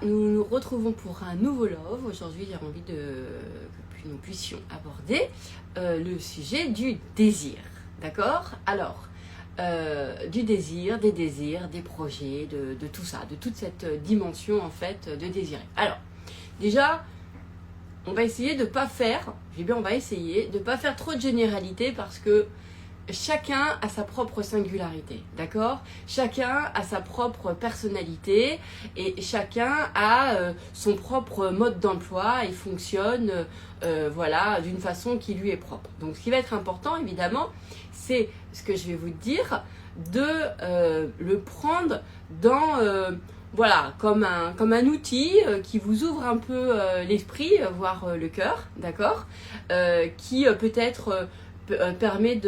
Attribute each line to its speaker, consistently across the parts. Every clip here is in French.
Speaker 1: Nous nous retrouvons pour un nouveau Love. Aujourd'hui, j'ai envie que nous puissions aborder le sujet du désir. D'accord? Alors, du désir, des projets, de tout ça, de toute cette dimension en fait de désirer. Alors, déjà, on va essayer de pas faire, on va essayer de pas faire trop de généralité parce que chacun a sa propre singularité, d'accord? Chacun a sa propre personnalité et chacun a son propre mode d'emploi et fonctionne voilà, d'une façon qui lui est propre. Donc ce qui va être important évidemment, c'est ce que je vais vous dire, de le prendre dans voilà, comme un outil qui vous ouvre un peu l'esprit, voire le cœur, d'accord? Qui peut-être permet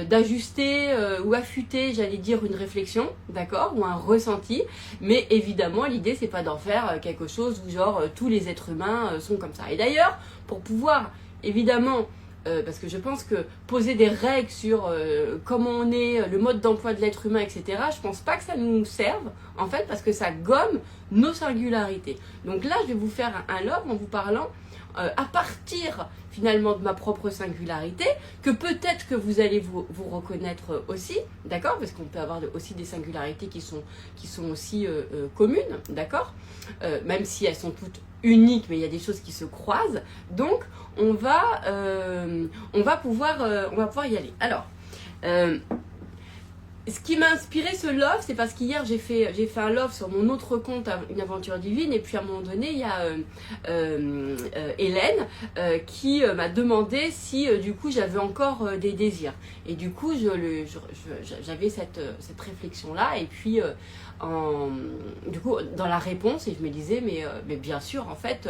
Speaker 1: d'ajuster ou affûter, j'allais dire, une réflexion, d'accord, ou un ressenti, mais évidemment l'idée c'est pas d'en faire quelque chose où genre tous les êtres humains sont comme ça. Et d'ailleurs, pour pouvoir évidemment parce que je pense que poser des règles sur comment on est, le mode d'emploi de l'être humain, etc., je pense pas que ça nous serve, en fait, parce que ça gomme nos singularités. Donc là, je vais vous faire un love en vous parlant à partir finalement de ma propre singularité, que peut-être que vous allez vous reconnaître aussi, d'accord? Parce qu'on peut avoir aussi des singularités qui sont aussi communes, d'accord? Même si elles sont toutes uniques, mais il y a des choses qui se croisent. Donc, on va pouvoir y aller. Alors, ce qui m'a inspiré ce love, c'est parce qu'hier j'ai fait un love sur mon autre compte, Une aventure divine, et puis à un moment donné il y a Hélène qui m'a demandé si du coup j'avais encore des désirs. Et du coup j'avais cette réflexion là, et puis du coup dans la réponse, et je me disais mais bien sûr en fait,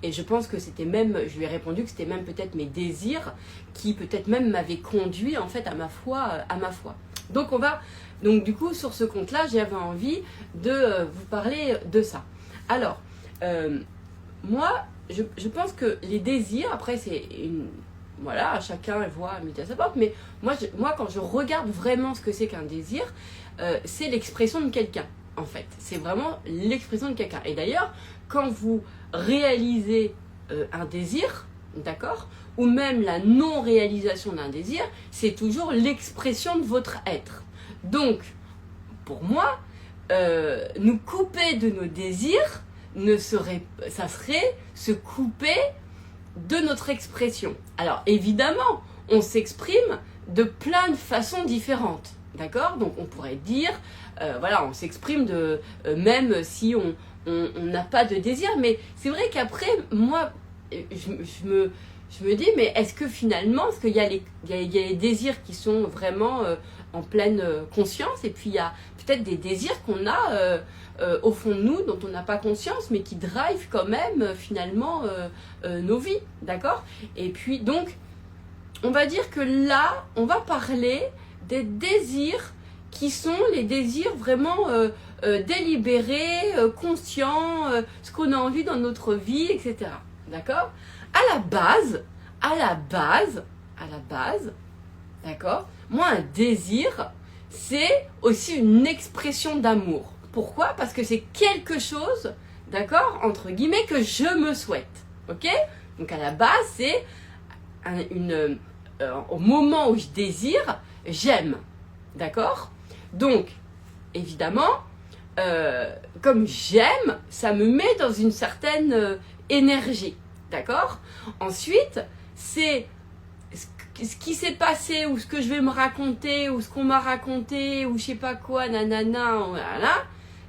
Speaker 1: et je pense que c'était même, je lui ai répondu que c'était même peut-être mes désirs qui peut-être même m'avaient conduit en fait à ma foi. Donc du coup sur ce compte là j'avais envie de vous parler de ça. Alors moi je pense que les désirs, après c'est voilà, chacun voit midi à sa porte, mais moi quand je regarde vraiment ce que c'est qu'un désir, c'est l'expression de quelqu'un en fait, c'est vraiment l'expression de quelqu'un. Et d'ailleurs quand vous réalisez un désir, d'accord, ou même la non-réalisation d'un désir, c'est toujours l'expression de votre être. Donc, pour moi, nous couper de nos désirs, ça serait se couper de notre expression. Alors, évidemment, on s'exprime de plein de façons différentes, d'accord? Donc, on pourrait dire, voilà, on s'exprime même si on n'a pas de désir, mais c'est vrai qu'après, moi, je me dis, mais est-ce que finalement, parce qu'il y a les désirs qui sont vraiment en pleine conscience, et puis il y a peut-être des désirs qu'on a au fond de nous, dont on n'a pas conscience, mais qui drive quand même finalement nos vies, d'accord? Et puis donc, on va dire que là, on va parler des désirs qui sont les désirs vraiment délibérés, conscients, ce qu'on a envie dans notre vie, etc. D'accord? À la base, d'accord? Moi, un désir, c'est aussi une expression d'amour. Pourquoi? Parce que c'est quelque chose, d'accord, entre guillemets, que je me souhaite. Ok? Donc à la base, c'est au moment où je désire, j'aime. D'accord? Donc, évidemment, comme j'aime, ça me met dans une certaine énergie. D'accord? Ensuite, c'est ce qui s'est passé, ou ce que je vais me raconter, ou ce qu'on m'a raconté, ou je sais pas quoi, nanana, voilà,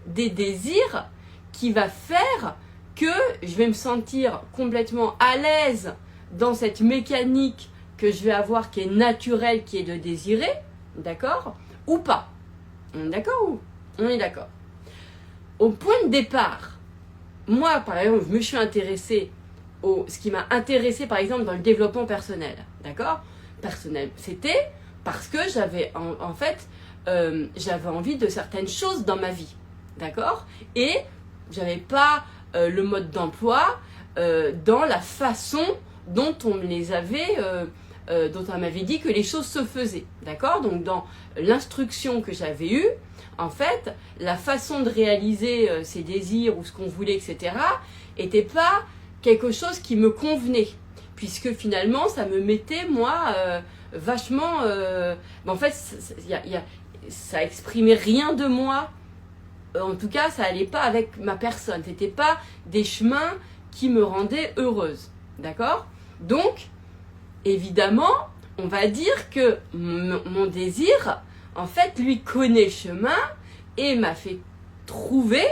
Speaker 1: des désirs qui va faire que je vais me sentir complètement à l'aise dans cette mécanique que je vais avoir, qui est naturelle, qui est de désirer, d'accord? Ou pas. On est d'accord? On est d'accord. Au point de départ, moi, par exemple, je me suis intéressée ce qui m'a intéressé par exemple dans le développement personnel, d'accord, personnel, c'était parce que j'avais en fait j'avais envie de certaines choses dans ma vie, d'accord, et j'avais pas le mode d'emploi dans la façon dont on me les avait dont on m'avait dit que les choses se faisaient, d'accord? Donc dans l'instruction que j'avais eue, en fait, la façon de réaliser ses désirs ou ce qu'on voulait, etc., n'était pas quelque chose qui me convenait, puisque finalement, ça me mettait, moi, vachement... en fait, ça exprimait rien de moi. En tout cas, ça allait pas avec ma personne. C'était pas des chemins qui me rendaient heureuse, d'accord? Donc, évidemment, on va dire que mon désir, en fait, lui connaît le chemin et m'a fait trouver,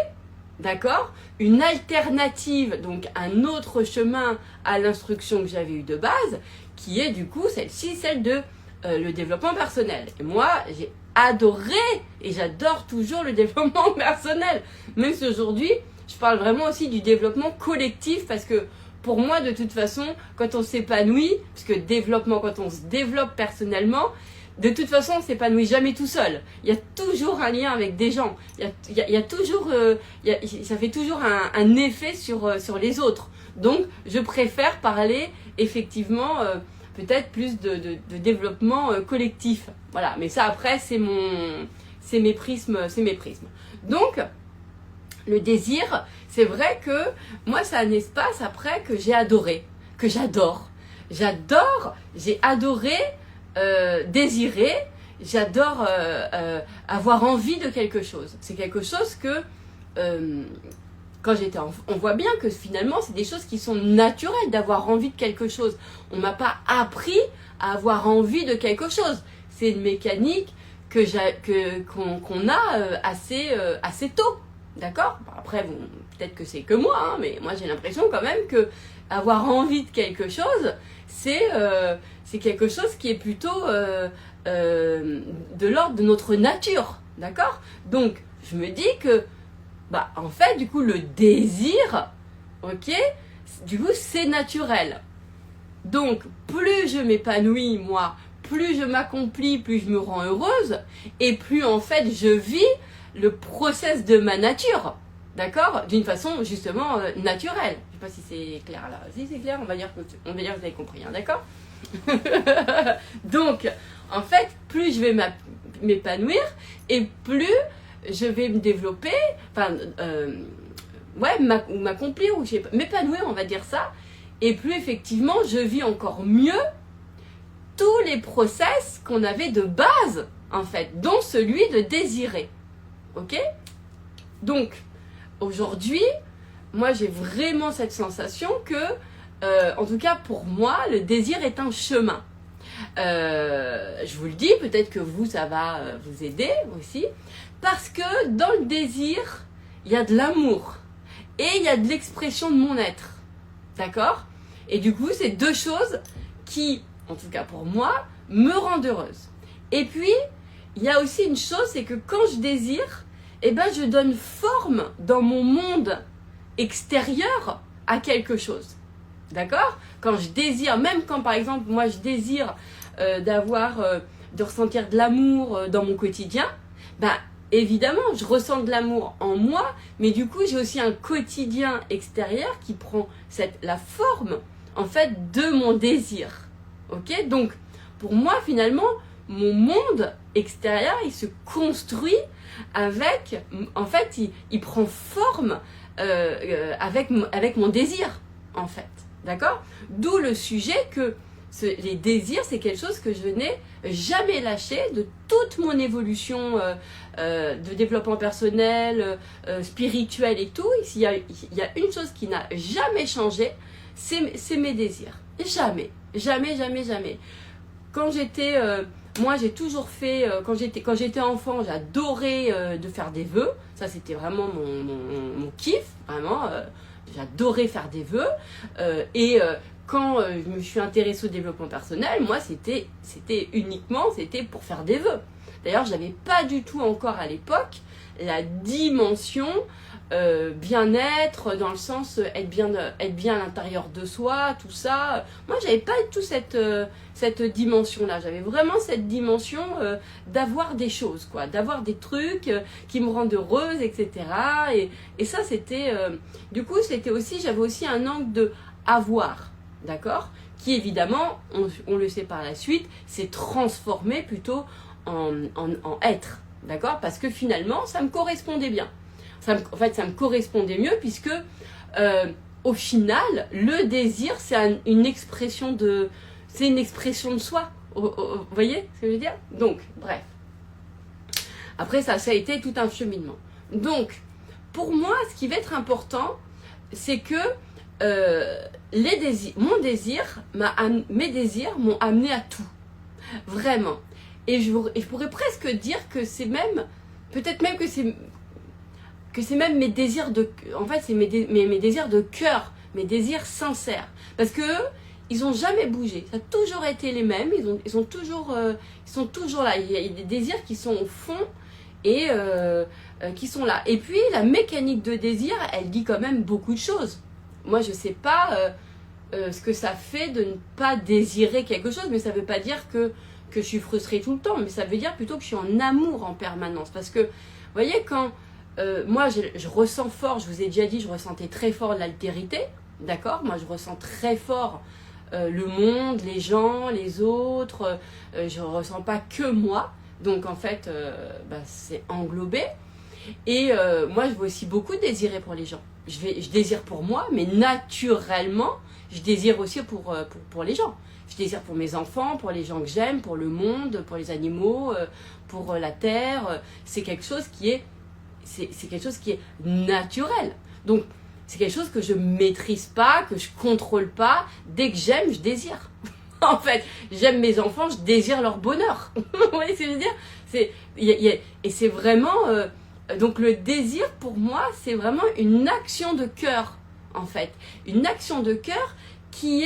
Speaker 1: d'accord, une alternative, donc un autre chemin à l'instruction que j'avais eue de base, qui est du coup celle-ci, celle de le développement personnel. Et moi, j'ai adoré et j'adore toujours le développement personnel, même si aujourd'hui, je parle vraiment aussi du développement collectif, parce que pour moi, de toute façon, quand on s'épanouit, parce que développement, quand on se développe personnellement, de toute façon, on ne s'épanouit jamais tout seul. Il y a toujours un lien avec des gens. Il y a toujours, ça fait toujours un effet sur les autres. Donc, je préfère parler effectivement peut-être plus de développement collectif. Voilà. Mais ça, après, c'est mes prismes. Donc, le désir, c'est vrai que moi, c'est un espace après que j'ai adoré, que j'adore. J'ai adoré désirer, j'adore avoir envie de quelque chose. C'est quelque chose que, quand j'étais enfant, on voit bien que finalement, c'est des choses qui sont naturelles d'avoir envie de quelque chose. On m'a pas appris à avoir envie de quelque chose. C'est une mécanique qu'on a assez tôt. D'accord? Après, bon, peut-être que c'est que moi, hein, mais moi j'ai l'impression quand même que avoir envie de quelque chose, c'est quelque chose qui est plutôt de l'ordre de notre nature. D'accord? Donc, je me dis que, en fait, du coup, le désir, ok, du coup, c'est naturel. Donc, plus je m'épanouis, moi, plus je m'accomplis, plus je me rends heureuse, et plus, en fait, je vis le process de ma nature, d'accord, d'une façon justement naturelle. Je sais pas si c'est clair là. Si c'est clair, on va dire que vous avez compris, hein, d'accord. Donc, en fait, plus je vais m'épanouir et plus je vais me développer, m'accomplir ou m'épanouir, on va dire ça, et plus effectivement je vis encore mieux tous les process qu'on avait de base, en fait, dont celui de désirer. Ok? Donc, aujourd'hui, moi j'ai vraiment cette sensation que, en tout cas pour moi, le désir est un chemin. Je vous le dis, peut-être que vous, ça va vous aider aussi, parce que dans le désir, il y a de l'amour et il y a de l'expression de mon être. D'accord? Et du coup, c'est deux choses qui, en tout cas pour moi, me rendent heureuse. Et puis, il y a aussi une chose, c'est que quand je désire, je donne forme dans mon monde extérieur à quelque chose. D'accord? Quand je désire, même quand par exemple, moi je désire de ressentir de l'amour dans mon quotidien, évidemment, je ressens de l'amour en moi, mais du coup, j'ai aussi un quotidien extérieur qui prend la forme, en fait, de mon désir. Ok? Donc, pour moi, finalement, mon monde extérieur, il se construit avec, en fait, il prend forme avec mon désir, en fait. D'accord? D'où le sujet que les désirs, c'est quelque chose que je n'ai jamais lâché de toute mon évolution de développement personnel, spirituel et tout. Il y a une chose qui n'a jamais changé, c'est mes désirs. Jamais. Quand j'étais... moi, j'ai toujours fait, quand j'étais enfant, j'adorais de faire des vœux. Ça, c'était vraiment mon kiff, vraiment. J'adorais faire des vœux. Quand je me suis intéressée au développement personnel, moi, c'était pour faire des vœux. D'ailleurs, je n'avais pas du tout encore à l'époque la dimension bien-être, dans le sens être bien à l'intérieur de soi, tout ça. Moi, j'avais pas du tout cette dimension-là. J'avais vraiment cette dimension d'avoir des choses, quoi, d'avoir des trucs qui me rendent heureuse, etc. Et ça, c'était... du coup, j'avais aussi un angle de avoir, d'accord, qui évidemment, on le sait par la suite, s'est transformé plutôt en être, d'accord? Parce que finalement, ça me correspondait bien. En fait, ça me correspondait mieux puisque, au final, le désir, c'est une expression de soi. Vous voyez ce que je veux dire? Donc, bref. Après, ça a été tout un cheminement. Donc, pour moi, ce qui va être important, c'est que mes désirs m'ont amené à tout. Vraiment. Et je pourrais presque dire que c'est même, peut-être même que c'est même mes désirs en fait, c'est mes désirs de cœur, mes désirs sincères. Parce que eux, ils n'ont jamais bougé. Ça a toujours été les mêmes. Ils sont toujours là. Il y a des désirs qui sont au fond et qui sont là. Et puis, la mécanique de désir, elle dit quand même beaucoup de choses. Moi, je ne sais pas ce que ça fait de ne pas désirer quelque chose, mais ça ne veut pas dire que je suis frustrée tout le temps, mais ça veut dire plutôt que je suis en amour en permanence. Parce que, vous voyez, quand moi, je ressens fort, je vous ai déjà dit, je ressentais très fort l'altérité, d'accord? Moi, je ressens très fort le monde, les gens, les autres, je ne ressens pas que moi. Donc, en fait, c'est englobé. Et moi, je veux aussi beaucoup désirer pour les gens. Je désire pour moi, mais naturellement, je désire aussi pour les gens. Je désire pour mes enfants, pour les gens que j'aime, pour le monde, pour les animaux, pour la terre. C'est quelque chose qui est naturel. Donc, c'est quelque chose que je maîtrise pas, que je contrôle pas. Dès que j'aime, je désire. En fait, j'aime mes enfants, je désire leur bonheur. Vous voyez ce que je veux dire? Et c'est vraiment... donc le désir, pour moi, c'est vraiment une action de cœur, en fait. Une action de cœur qui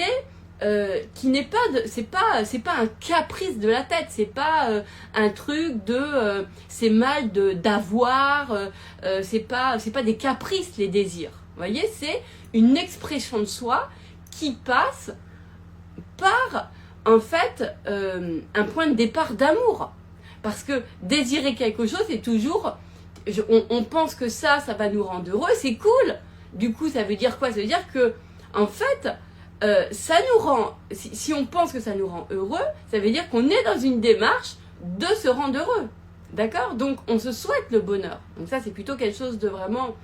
Speaker 1: n'est pas... c'est pas un caprice de la tête. C'est pas un truc de... c'est mal d'avoir. C'est pas des caprices, les désirs. Vous voyez, c'est une expression de soi qui passe par, en fait, un point de départ d'amour. Parce que désirer quelque chose, c'est toujours... on pense que ça va nous rendre heureux, c'est cool. Du coup, ça veut dire quoi? Ça veut dire que, en fait, ça nous rend... Si on pense que ça nous rend heureux, ça veut dire qu'on est dans une démarche de se rendre heureux. D'accord? Donc, on se souhaite le bonheur. Donc ça, c'est plutôt quelque chose de vraiment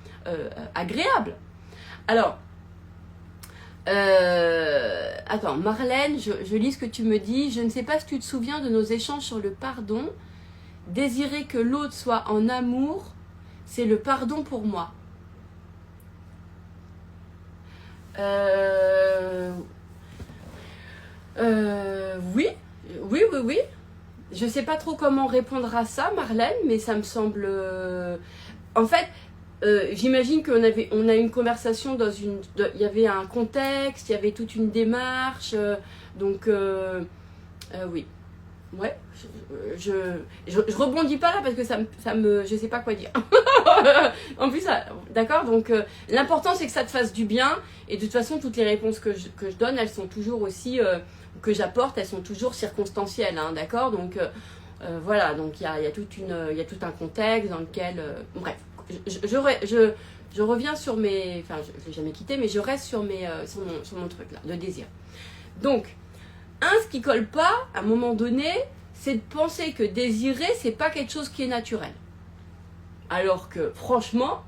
Speaker 1: agréable. Alors... attends, Marlène, je lis ce que tu me dis. Je ne sais pas si tu te souviens de nos échanges sur le pardon. Désirer que l'autre soit en amour, c'est le pardon pour moi. Oui. Je ne sais pas trop comment répondre à ça, Marlène, mais ça me semble... En fait, j'imagine qu'on a eu une conversation il y avait un contexte, il y avait toute une démarche, donc oui. Ouais, je rebondis pas là parce que je sais pas quoi dire. En plus, d'accord, donc l'important c'est que ça te fasse du bien et de toute façon toutes les réponses que je donne, elles sont toujours aussi, que j'apporte, elles sont toujours circonstancielles, hein, d'accord, donc voilà, donc il y a tout un contexte dans lequel, bref, je reviens sur mes, enfin je l'ai jamais quitté, mais je reste sur mon truc là, de désir. Donc, ce qui colle pas, à un moment donné, c'est de penser que désirer, c'est pas quelque chose qui est naturel. Alors que, franchement,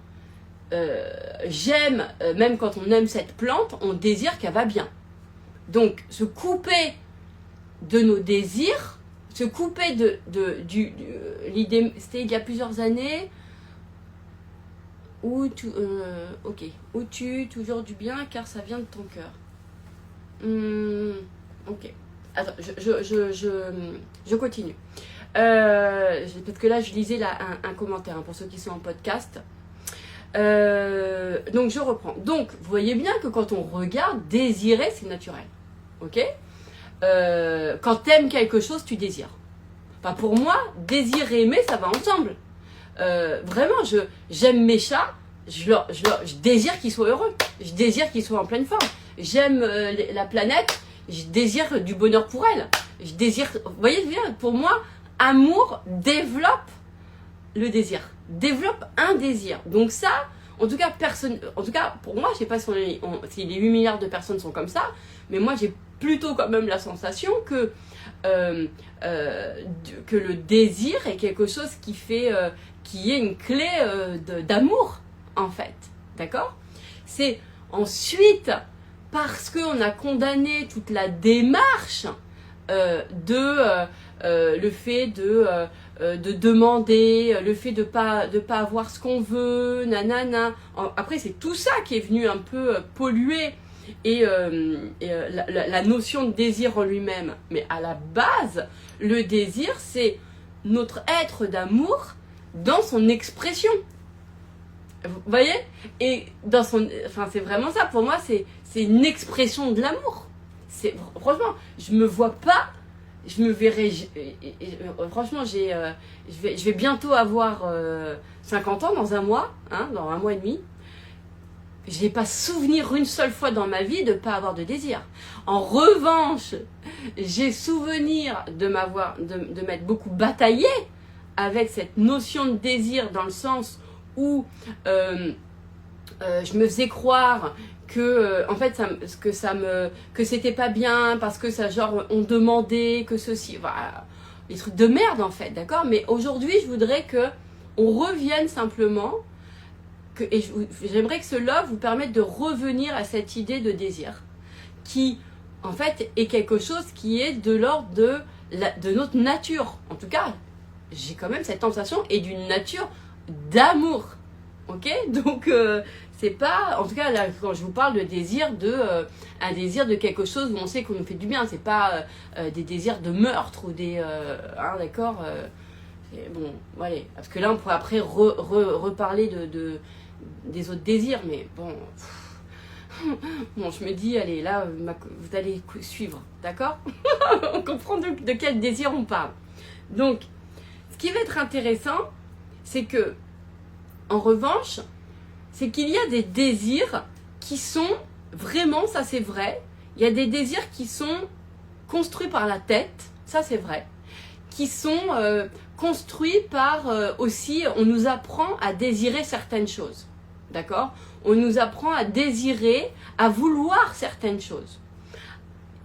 Speaker 1: j'aime, même quand on aime cette plante, on désire qu'elle va bien. Donc, se couper de nos désirs, se couper l'idée, c'était il y a plusieurs années, où tu toujours du bien, car ça vient de ton cœur. Ok. Attends, je continue. Parce que là, je lisais là, un commentaire, hein, pour ceux qui sont en podcast. Donc, je reprends. Donc, vous voyez bien que quand on regarde, désirer, c'est naturel. Ok? Quand t'aimes quelque chose, tu désires. Enfin, pour moi, désirer, aimer, ça va ensemble. Vraiment, j'aime mes chats, je désire qu'ils soient heureux. Je désire qu'ils soient en pleine forme. J'aime la planète, je désire du bonheur pour elle. Je désire, vous voyez bien, pour moi, amour développe le désir, développe un désir. Donc ça, En tout cas, personne, en tout cas, pour moi, je sais pas si les 8 milliards de personnes sont comme ça, mais moi, j'ai plutôt quand même la sensation que le désir est quelque chose qui est une clé d'amour, en fait. D'accord? C'est ensuite, parce qu'on a condamné toute la démarche le fait de demander, le fait de pas avoir ce qu'on veut, nanana. Après, c'est tout ça qui est venu un peu polluer la notion de désir en lui-même. Mais à la base, le désir, c'est notre être d'amour dans son expression. Vous voyez? Et c'est vraiment ça. Pour moi, c'est une expression de l'amour. Franchement, je me vois pas. Je me verrai. Franchement, je vais bientôt avoir 50 ans dans un mois, dans un mois et demi. Je n'ai pas souvenir une seule fois dans ma vie de ne pas avoir de désir. En revanche, j'ai souvenir de m'être beaucoup bataillé avec cette notion de désir, dans le sens où je me faisais croire que en fait que c'était pas bien parce que ça, genre, on demandait que ceci, voilà, des trucs de merde en fait, d'accord. Mais aujourd'hui, je voudrais que on revienne simplement et j'aimerais que ce love vous permette de revenir à cette idée de désir qui en fait est quelque chose qui est de l'ordre de notre nature. En tout cas, j'ai quand même cette sensation et d'une nature d'amour. Ok, donc c'est pas, en tout cas là, quand je vous parle de désir, un désir de quelque chose où on sait qu'on nous fait du bien, c'est pas des désirs de meurtre ou des, d'accord, bon, voilà, parce que là on pourrait après reparler des autres désirs, mais bon, bon, je me dis, allez, là, vous allez suivre, d'accord. On comprend de quel désir on parle. Donc, ce qui va être intéressant, c'est que en revanche, c'est qu'il y a des désirs qui sont vraiment, ça c'est vrai, il y a des désirs qui sont construits par la tête, ça c'est vrai, qui sont construits par aussi, on nous apprend à désirer certaines choses, d'accord? On nous apprend à désirer, à vouloir certaines choses.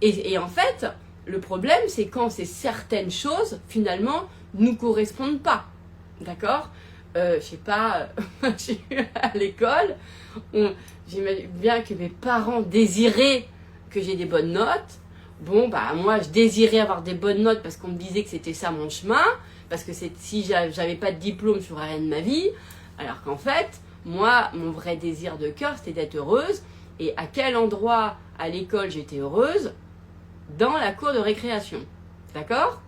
Speaker 1: Et en fait, le problème, c'est quand ces certaines choses, finalement, nous correspondent pas, d'accord? Je sais pas, à l'école, j'imagine bien que mes parents désiraient que j'ai des bonnes notes. Bon, bah moi, je désirais avoir des bonnes notes parce qu'on me disait que c'était ça mon chemin, parce que si j'avais pas de diplôme, je ferais rien de ma vie. Alors qu'en fait, moi, mon vrai désir de cœur, c'était d'être heureuse. Et à quel endroit à l'école j'étais heureuse? Dans la cour de récréation. D'accord?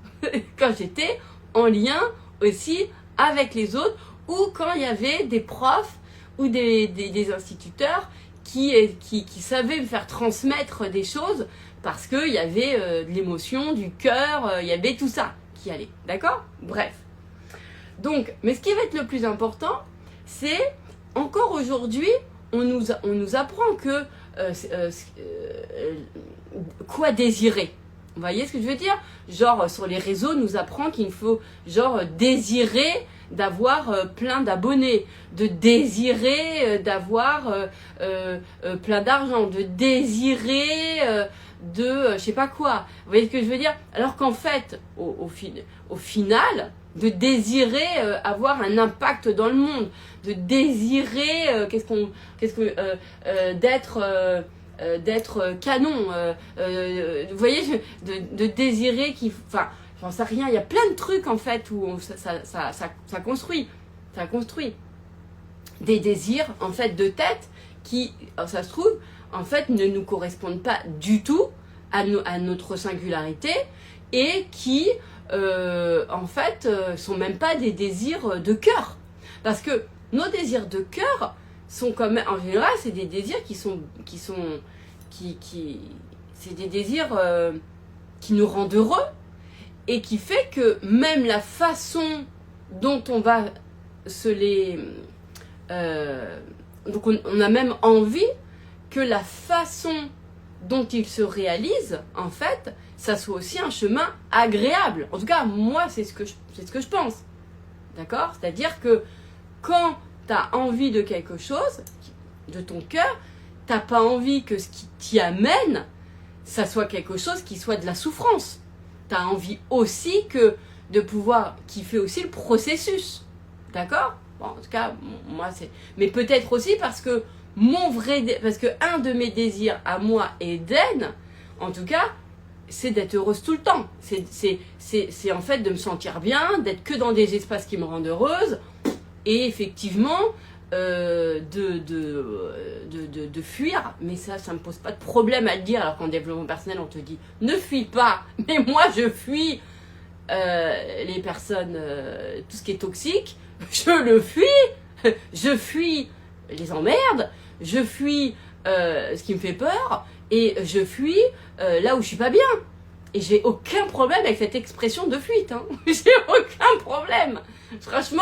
Speaker 1: Quand j'étais en lien aussi avec les autres, ou quand il y avait des profs ou des instituteurs qui savaient me faire transmettre des choses parce qu'il y avait de l'émotion, du cœur, il y avait tout ça qui allait. D'accord? Bref. Donc, mais ce qui va être le plus important, c'est, encore aujourd'hui, on nous apprend que quoi désirer. Vous voyez ce que je veux dire? Genre, sur les réseaux, on nous apprend qu'il faut, genre, désirer d'avoir plein d'abonnés, de désirer d'avoir plein d'argent, de désirer je sais pas quoi. Vous voyez ce que je veux dire? Alors qu'en fait, au final, de désirer avoir un impact dans le monde, de désirer d'être canon, vous voyez, de désirer enfin, j'en sais rien, il y a plein de trucs en fait où ça construit des désirs en fait de tête qui, ça se trouve, en fait ne nous correspondent pas du tout à notre singularité et qui en fait sont même pas des désirs de cœur, parce que nos désirs de cœur sont quand même, en général, c'est des désirs c'est des désirs qui nous rendent heureux et qui fait que même la façon dont on va se les donc on a même envie que la façon dont ils se réalisent, en fait, ça soit aussi un chemin agréable. En tout cas, moi, c'est ce que je pense. D'accord? C'est-à-dire que quand tu as envie de quelque chose, de ton cœur, tu n'as pas envie que ce qui t'y amène, ça soit quelque chose qui soit de la souffrance. Tu as envie aussi de pouvoir kiffer aussi le processus. D'accord? Bon, en tout cas, moi, c'est... Mais peut-être aussi parce que parce que un de mes désirs à moi, Eden, en tout cas, c'est d'être heureuse tout le temps. C'est en fait de me sentir bien, d'être que dans des espaces qui me rendent heureuse. Et effectivement, de fuir. Mais ça me pose pas de problème à le dire. Alors qu'en développement personnel, on te dit, ne fuis pas. Mais moi, je fuis les personnes, tout ce qui est toxique. Je le fuis. Je fuis les emmerdes. Je fuis ce qui me fait peur. Et je fuis là où je suis pas bien. Et j'ai aucun problème avec cette expression de fuite. Hein. J'ai aucun problème. Franchement,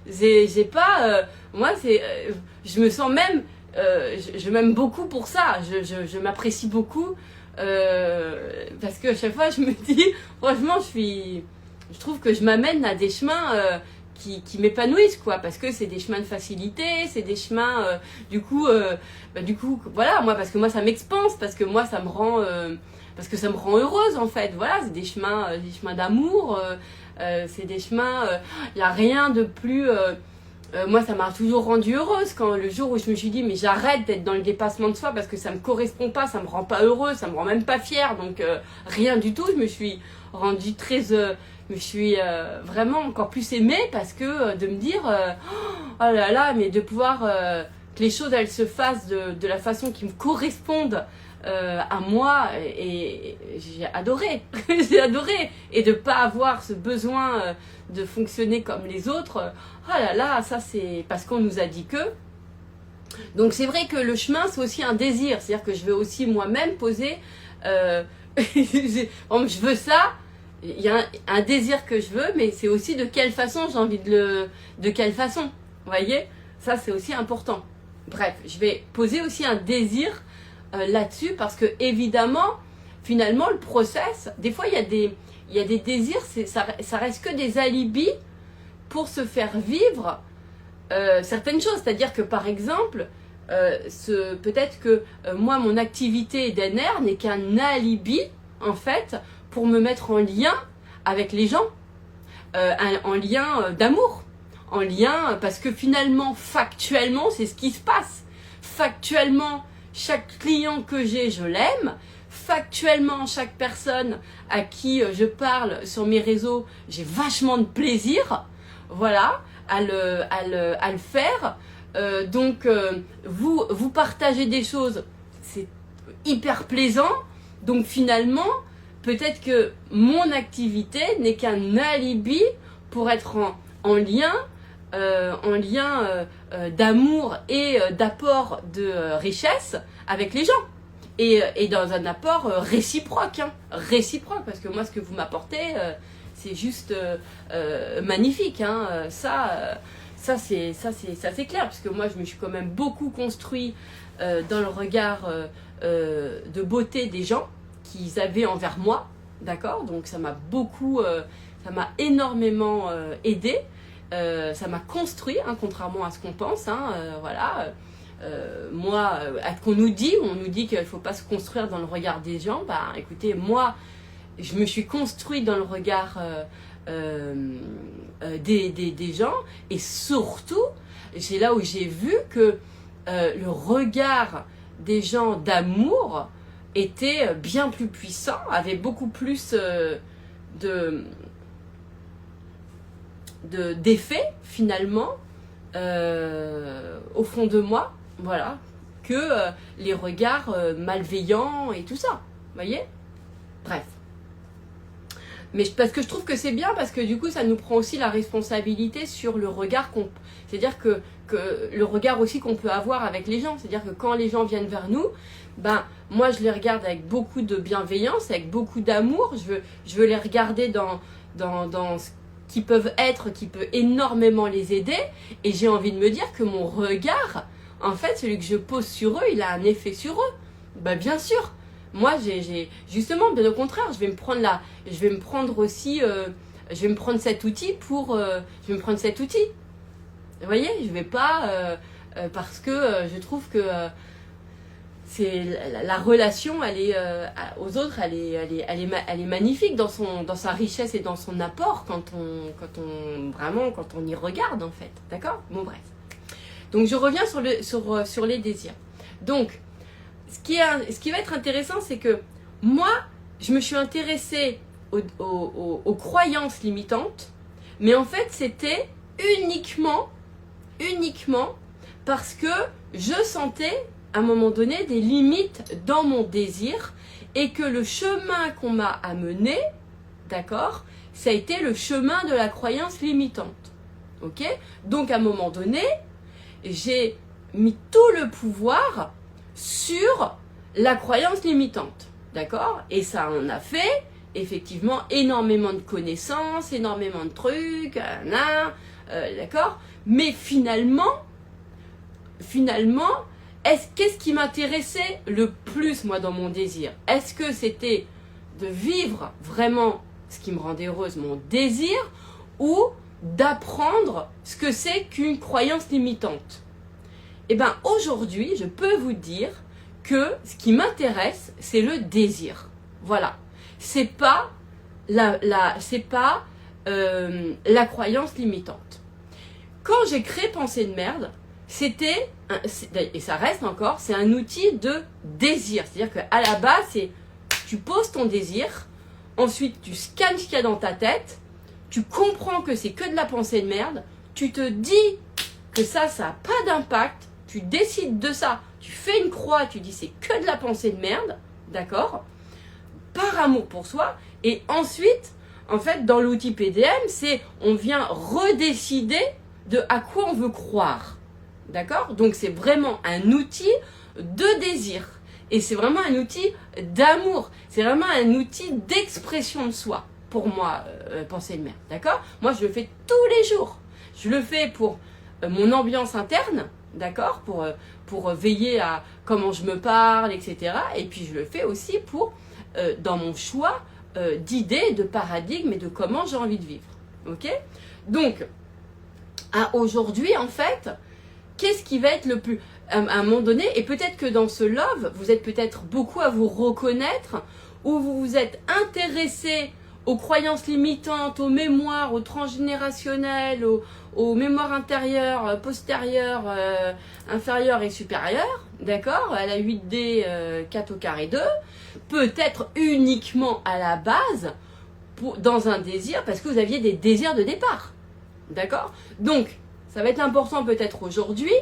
Speaker 1: j'ai pas... moi, c'est... je me sens même... je m'aime beaucoup pour ça. Je m'apprécie beaucoup. Parce que à chaque fois, je me dis... Franchement, je trouve que je m'amène à des chemins... qui m'épanouissent, quoi, parce que c'est des chemins de facilité, c'est des chemins, du coup, voilà, moi, parce que moi, ça m'expanse, parce que moi, ça me rend heureuse, en fait, voilà, c'est des chemins d'amour, c'est des chemins, il n'y a rien de plus, moi, ça m'a toujours rendue heureuse, quand le jour où je me suis dit, mais j'arrête d'être dans le dépassement de soi, parce que ça me correspond pas, ça me rend pas heureuse, ça me rend même pas fière, donc rien du tout, je me suis rendue très... je me suis vraiment encore plus aimée parce que de me dire oh là là, mais de pouvoir que les choses elles se fassent de la façon qui me correspondent à moi, et j'ai adoré j'ai adoré, et de pas avoir ce besoin de fonctionner comme les autres, oh là là, ça c'est parce qu'on nous a dit que. Donc c'est vrai que le chemin c'est aussi un désir, c'est-à-dire que je veux aussi moi-même poser je veux ça. Il y a un désir que je veux, mais c'est aussi de quelle façon j'ai envie de quelle façon, vous voyez, ça c'est aussi important. Bref, je vais poser aussi un désir là-dessus, parce que évidemment, finalement, le process, des fois il y a des désirs, ça reste que des alibis pour se faire vivre certaines choses. C'est-à-dire que par exemple, peut-être que moi, mon activité d'ENR n'est qu'un alibi, en fait, pour me mettre en lien avec les gens, en lien d'amour, en lien, parce que finalement, factuellement, c'est ce qui se passe. Factuellement, chaque client que j'ai, je l'aime. Factuellement, chaque personne à qui je parle sur mes réseaux, j'ai vachement de plaisir, voilà, à le faire. Donc, vous partagez des choses, c'est hyper plaisant. Donc finalement, peut-être que mon activité n'est qu'un alibi pour être en lien d'amour et d'apport de richesse avec les gens. Et dans un apport réciproque, hein, réciproque, parce que moi, ce que vous m'apportez, c'est juste magnifique. Hein, ça c'est clair, parce que moi, je me suis quand même beaucoup construit dans le regard de beauté des gens qu'ils avaient envers moi, d'accord? Donc ça m'a beaucoup, ça m'a énormément aidé, ça m'a construit, hein, contrairement à ce qu'on pense, hein, voilà. Moi, à ce qu'on nous dit, on nous dit qu'il ne faut pas se construire dans le regard des gens. Bah, écoutez, moi, je me suis construit dans le regard des gens, et surtout, c'est là où j'ai vu que le regard des gens d'amour était bien plus puissant, avait beaucoup plus d'effet finalement au fond de moi, voilà, que les regards malveillants et tout ça, vous voyez. Bref, mais parce que je trouve que c'est bien, parce que du coup ça nous prend aussi la responsabilité sur le regard qu'on, c'est-à-dire que le regard aussi qu'on peut avoir avec les gens, c'est-à-dire que quand les gens viennent vers nous, ben moi je les regarde avec beaucoup de bienveillance, avec beaucoup d'amour, je veux les regarder dans ce qu'ils peuvent être, qui peut énormément les aider, et j'ai envie de me dire que mon regard, en fait, celui que je pose sur eux, il a un effet sur eux. Ben bien sûr, moi j'ai justement, bien au contraire, je vais me prendre aussi, je vais me prendre cet outil Vous voyez, je vais pas parce que je trouve que c'est la relation, elle est aux autres, elle est magnifique dans sa richesse et dans son apport quand on y regarde en fait, d'accord. Bon bref. Donc je reviens sur les désirs. Donc ce qui va être intéressant, c'est que moi je me suis intéressée aux croyances limitantes, mais en fait c'était uniquement parce que je sentais à un moment donné des limites dans mon désir et que le chemin qu'on m'a amené, d'accord, ça a été le chemin de la croyance limitante. Ok? Donc à un moment donné, j'ai mis tout le pouvoir sur la croyance limitante. D'accord? Et ça en a fait effectivement énormément de connaissances, énormément de trucs, d'accord? Mais finalement, qu'est-ce qui m'intéressait le plus, moi, dans mon désir? Est-ce que c'était de vivre vraiment ce qui me rendait heureuse, mon désir, ou d'apprendre ce que c'est qu'une croyance limitante? Eh bien, aujourd'hui, je peux vous dire que ce qui m'intéresse, c'est le désir. Voilà. C'est pas la croyance limitante. Quand j'ai créé Pensée de merde, c'était, et ça reste encore, c'est un outil de désir. C'est-à-dire qu'à la base, tu poses ton désir, ensuite tu scannes ce qu'il y a dans ta tête, tu comprends que c'est que de la pensée de merde, tu te dis que ça n'a pas d'impact, tu décides de ça, tu fais une croix, tu dis c'est que de la pensée de merde, d'accord, par amour pour soi, et ensuite, en fait, dans l'outil PDM, on vient redécider de à quoi on veut croire. D'accord? Donc c'est vraiment un outil de désir. Et c'est vraiment un outil d'amour. C'est vraiment un outil d'expression de soi. Pour moi, Pensée de merde. D'accord? Moi, je le fais tous les jours. Je le fais pour mon ambiance interne. D'accord? Pour veiller à comment je me parle, etc. Et puis je le fais aussi dans mon choix d'idées, de paradigmes et de comment j'ai envie de vivre. Ok? Donc, aujourd'hui, en fait, qu'est-ce qui va être le plus... À un moment donné, et peut-être que dans ce love, vous êtes peut-être beaucoup à vous reconnaître, ou vous vous êtes intéressé aux croyances limitantes, aux mémoires, aux transgénérationnels, aux mémoires intérieures, postérieures, inférieures et supérieures, d'accord, à la 8D 4 au carré 2, peut-être uniquement à la base, dans un désir, parce que vous aviez des désirs de départ, d'accord. Donc, ça va être important peut-être aujourd'hui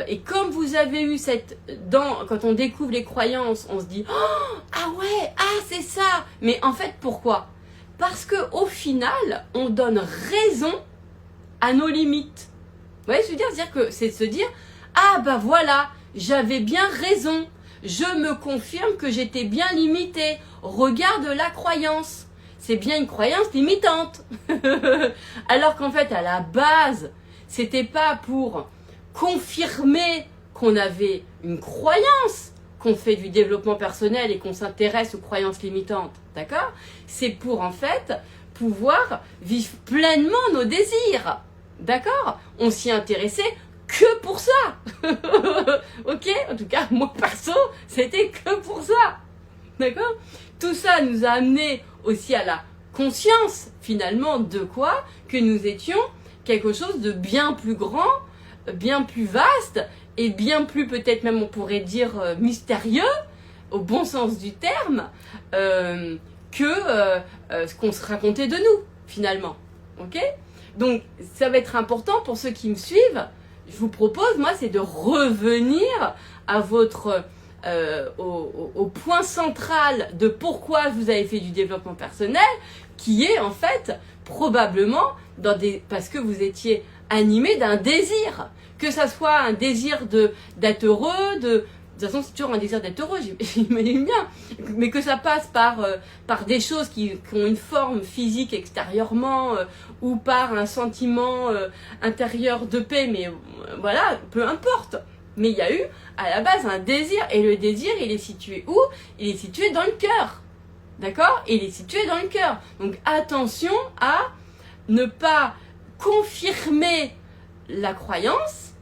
Speaker 1: et comme vous avez eu quand on découvre les croyances, on se dit oh, ah ouais, ah c'est ça. Mais en fait, pourquoi? Parce que au final, on donne raison à nos limites. Vous voyez ce que je veux dire? C'est-à-dire que c'est de se dire ah bah voilà, j'avais bien raison. Je me confirme que j'étais bien limitée. Regarde la croyance. C'est bien une croyance limitante. Alors qu'en fait, à la base, c'était pas pour confirmer qu'on avait une croyance, qu'on fait du développement personnel et qu'on s'intéresse aux croyances limitantes, d'accord? C'est pour en fait pouvoir vivre pleinement nos désirs, d'accord? On s'y intéressait que pour ça. Ok? En tout cas, moi perso, c'était que pour ça. D'accord? Tout ça nous a amené aussi à la conscience, finalement, de quoi? Que nous étions quelque chose de bien plus grand, bien plus vaste, et bien plus, peut-être même on pourrait dire, mystérieux, au bon sens du terme, que ce qu'on se racontait de nous, finalement. Ok? Donc, ça va être important pour ceux qui me suivent. Je vous propose, moi, c'est de revenir à au point central de pourquoi vous avez fait du développement personnel, qui est en fait probablement parce que vous étiez animé d'un désir, que ça soit un désir d'être heureux, de toute façon c'est toujours un désir d'être heureux, j'imagine bien, mais que ça passe par des choses qui ont une forme physique extérieurement, ou par un sentiment intérieur de paix, mais voilà, peu importe. Mais il y a eu, à la base, un désir. Et le désir, il est situé où? Il est situé dans le cœur. D'accord? Il est situé dans le cœur. Donc, attention à ne pas confirmer la croyance,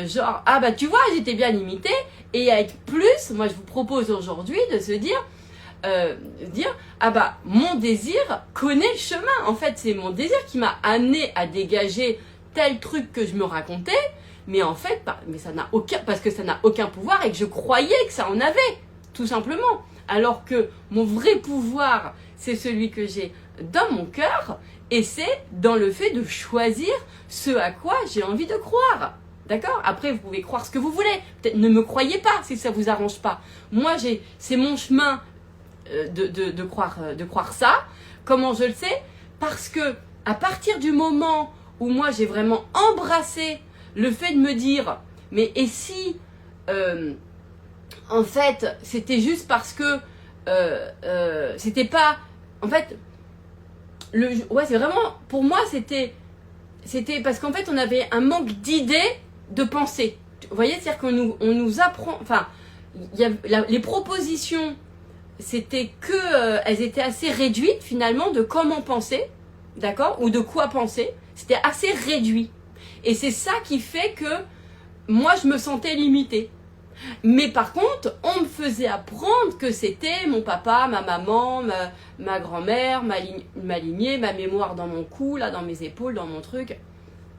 Speaker 1: genre, ah bah tu vois, j'étais bien limitée, et avec plus, moi je vous propose aujourd'hui de se dire, ah bah mon désir connaît le chemin. En fait, c'est mon désir qui m'a amené à dégager tel truc que je me racontais, mais en fait, mais ça n'a aucun, parce que ça n'a aucun pouvoir et que je croyais que ça en avait, tout simplement. Alors que mon vrai pouvoir, c'est celui que j'ai dans mon cœur, et c'est dans le fait de choisir ce à quoi j'ai envie de croire. D'accord? Après, vous pouvez croire ce que vous voulez. Peut-être ne me croyez pas si ça vous arrange pas. Moi, c'est mon chemin de croire ça. Comment je le sais? Parce que à partir du moment où moi j'ai vraiment embrassé le fait de me dire, mais et si en fait c'était juste parce que c'était pas, en fait, ouais, c'est vraiment, pour moi c'était parce qu'en fait on avait un manque d'idées, de pensée. Vous voyez, c'est-à-dire on nous apprend, enfin, les propositions, c'était que elles étaient assez réduites finalement de comment penser, d'accord, ou de quoi penser. C'était assez réduit. Et c'est ça qui fait que moi je me sentais limitée. Mais par contre, on me faisait apprendre que c'était mon papa, ma maman, ma grand-mère, ma lignée, ma mémoire dans mon cou, là, dans mes épaules, dans mon truc.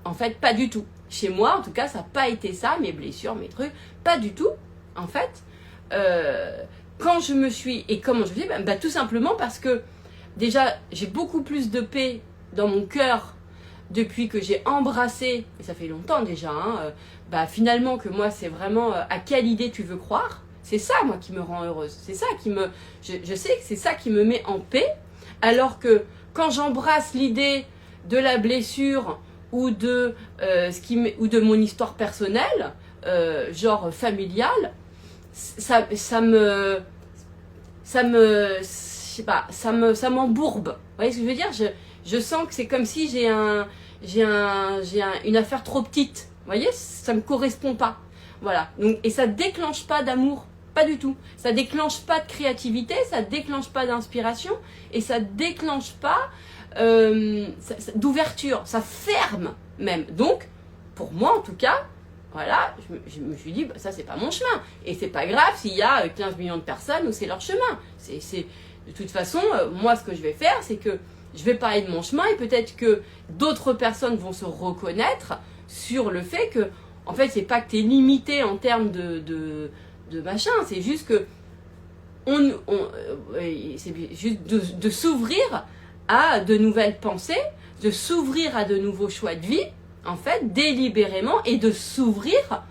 Speaker 1: En fait, pas du tout. Chez moi, en tout cas, ça n'a pas été ça, mes blessures, mes trucs. Pas du tout, en fait. Quand je me suis... Et comment je me suis dit, bah, tout simplement parce que, déjà, j'ai beaucoup plus de paix dans mon cœur depuis que j'ai embrassé, et ça fait longtemps déjà, hein, bah, finalement que moi, c'est vraiment à quelle idée tu veux croire. C'est ça, moi, qui me rend heureuse. C'est ça qui me... Je sais que c'est ça qui me met en paix. Alors que quand j'embrasse l'idée de la blessure ou de mon histoire personnelle, genre familiale, ça m'embourbe. Vous voyez ce que je veux dire? Je sens que c'est comme si j'ai une affaire trop petite. Vous voyez, ça me correspond pas. Voilà. Donc, et ça déclenche pas d'amour, pas du tout. Ça déclenche pas de créativité, ça déclenche pas d'inspiration, et ça déclenche pas d'ouverture. Ça ferme même. Donc, pour moi en tout cas, voilà, je me suis dit, bah, ça c'est pas mon chemin. Et c'est pas grave s'il y a 15 millions de personnes où c'est leur chemin. De toute façon, moi ce que je vais faire, c'est que je vais parler de mon chemin, et peut-être que d'autres personnes vont se reconnaître sur le fait que, en fait, c'est pas que tu es limité en termes de machin, c'est juste que c'est juste de s'ouvrir à de nouvelles pensées, de s'ouvrir à de nouveaux choix de vie, en fait, délibérément, et de s'ouvrir,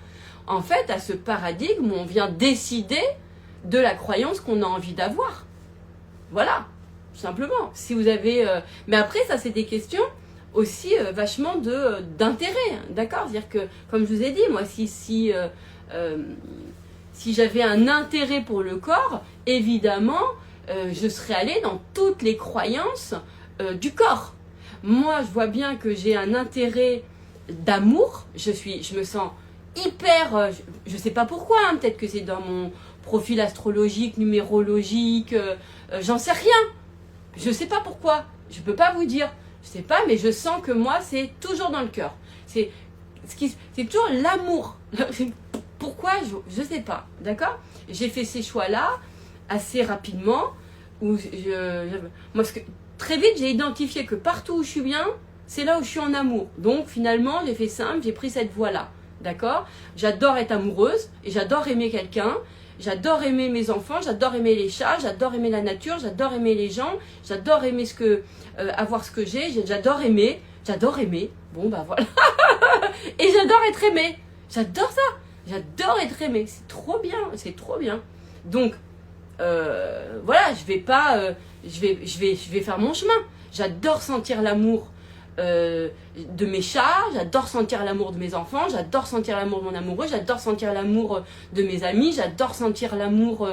Speaker 1: en fait, à ce paradigme où on vient décider de la croyance qu'on a envie d'avoir. Voilà. Simplement, si vous avez... Mais après, ça, c'est des questions aussi vachement d'intérêt, hein, d'accord? C'est-à-dire que, comme je vous ai dit, moi, si j'avais un intérêt pour le corps, évidemment, je serais allée dans toutes les croyances du corps. Moi, je vois bien que j'ai un intérêt d'amour. Je me sens hyper... je sais pas pourquoi, hein, peut-être que c'est dans mon profil astrologique, numérologique, j'en sais rien. Je sais pas pourquoi, je peux pas vous dire, je sais pas, mais je sens que moi c'est toujours dans le cœur. C'est toujours l'amour. Pourquoi, je sais pas, d'accord? J'ai fait ces choix-là assez rapidement, où moi très vite j'ai identifié que partout où je suis bien, c'est là où je suis en amour. Donc finalement j'ai fait simple, j'ai pris cette voie-là, d'accord? J'adore être amoureuse et j'adore aimer quelqu'un. J'adore aimer mes enfants, j'adore aimer les chats, j'adore aimer la nature, j'adore aimer les gens, j'adore aimer avoir ce que j'ai, j'adore aimer. Bon bah voilà. Et j'adore être aimée. J'adore ça. J'adore être aimée. C'est trop bien, c'est trop bien. Donc voilà, je vais pas, je vais faire mon chemin. J'adore sentir l'amour de mes chats, j'adore sentir l'amour de mes enfants, j'adore sentir l'amour de mon amoureux, j'adore sentir l'amour de mes amis, j'adore sentir l'amour...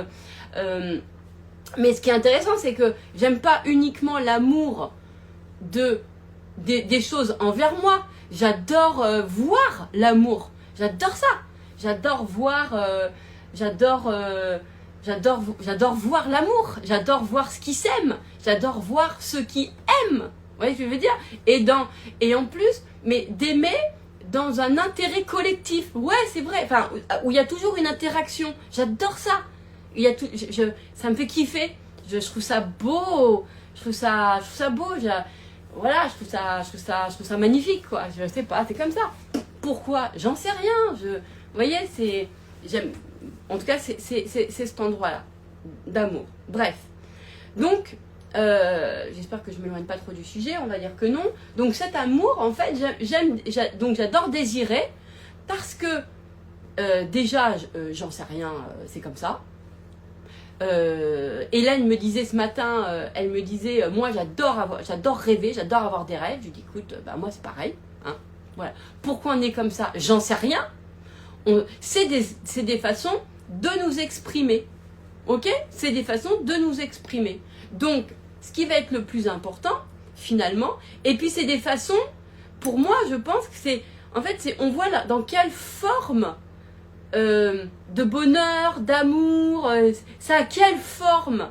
Speaker 1: mais ce qui est intéressant, c'est que j'aime pas uniquement l'amour des choses envers moi, j'adore voir l'amour, j'adore ça, j'adore voir... j'adore voir l'amour, j'adore voir ce qui s'aime, j'adore voir ceux qui aiment Vous voyez ce que je veux dire? Et en plus, mais d'aimer dans un intérêt collectif. Ouais, c'est vrai. Enfin, où il y a toujours une interaction. J'adore ça. Il y a tout, ça me fait kiffer. Je trouve ça beau. Je trouve ça beau. Voilà, je trouve ça magnifique, quoi. Je sais pas, c'est comme ça. Pourquoi? J'en sais rien. Vous voyez, j'aime. En tout cas, c'est cet endroit-là d'amour. Bref. Donc, j'espère que je ne m'éloigne pas trop du sujet, on va dire que non. Donc cet amour, en fait, donc j'adore désirer parce que déjà, j'en sais rien, c'est comme ça. Hélène me disait ce matin, elle me disait, moi j'adore rêver, j'adore avoir des rêves. Je lui dis, écoute, bah, moi c'est pareil. Hein, voilà. Pourquoi on est comme ça? J'en sais rien. C'est des façons de nous exprimer. Ok? C'est des façons de nous exprimer. Donc, ce qui va être le plus important, finalement, et puis c'est des façons, pour moi, je pense que c'est, en fait, on voit là, dans quelle forme de bonheur, d'amour, ça a quelle forme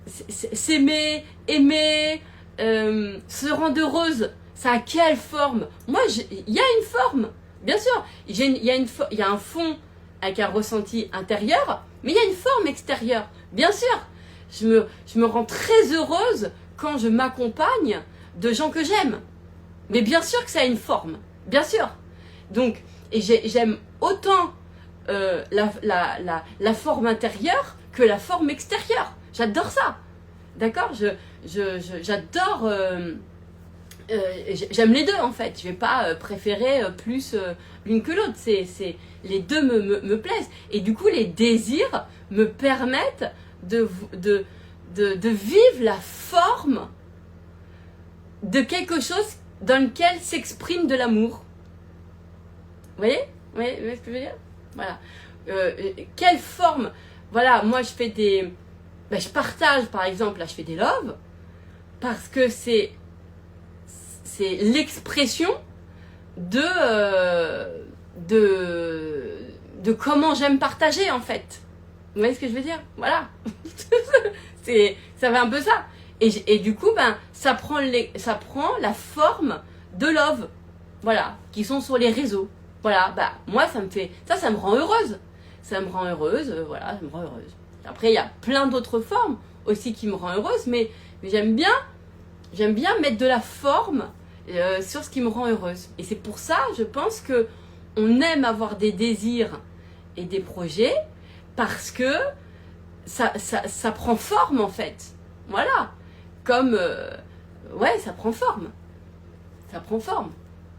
Speaker 1: s'aimer, aimer, se rendre heureuse, ça a quelle forme? Moi, il y a une forme, bien sûr, il y a un fond avec un ressenti intérieur, mais il y a une forme extérieure. Bien sûr, je me rends très heureuse quand je m'accompagne de gens que j'aime. Mais bien sûr que ça a une forme, bien sûr. Donc, et j'aime autant la forme intérieure que la forme extérieure. J'adore ça. D'accord? J'adore... j'aime les deux en fait. Je vais pas préférer plus l'une que l'autre. Les deux me plaisent. Et du coup, les désirs me permettent de vivre la forme de quelque chose dans lequel s'exprime de l'amour. Vous voyez? Vous voyez ce que je veux dire? Voilà. Quelle forme? Voilà, moi je fais des... Ben, je partage par exemple, là je fais des loves, parce que c'est l'expression de comment j'aime partager en fait. Vous voyez ce que je veux dire? Voilà. Ça va un peu ça. Et du coup, ben, ça prend la forme de love. Voilà. Qui sont sur les réseaux. Voilà. Bah, moi, ça me rend heureuse. Ça me rend heureuse. Voilà, ça me rend heureuse. Après, il y a plein d'autres formes aussi qui me rendent heureuse. Mais j'aime bien mettre de la forme sur ce qui me rend heureuse. Et c'est pour ça, je pense que on aime avoir des désirs et des projets parce que ça prend forme en fait. Voilà. Comme, ouais, ça prend forme. Ça prend forme.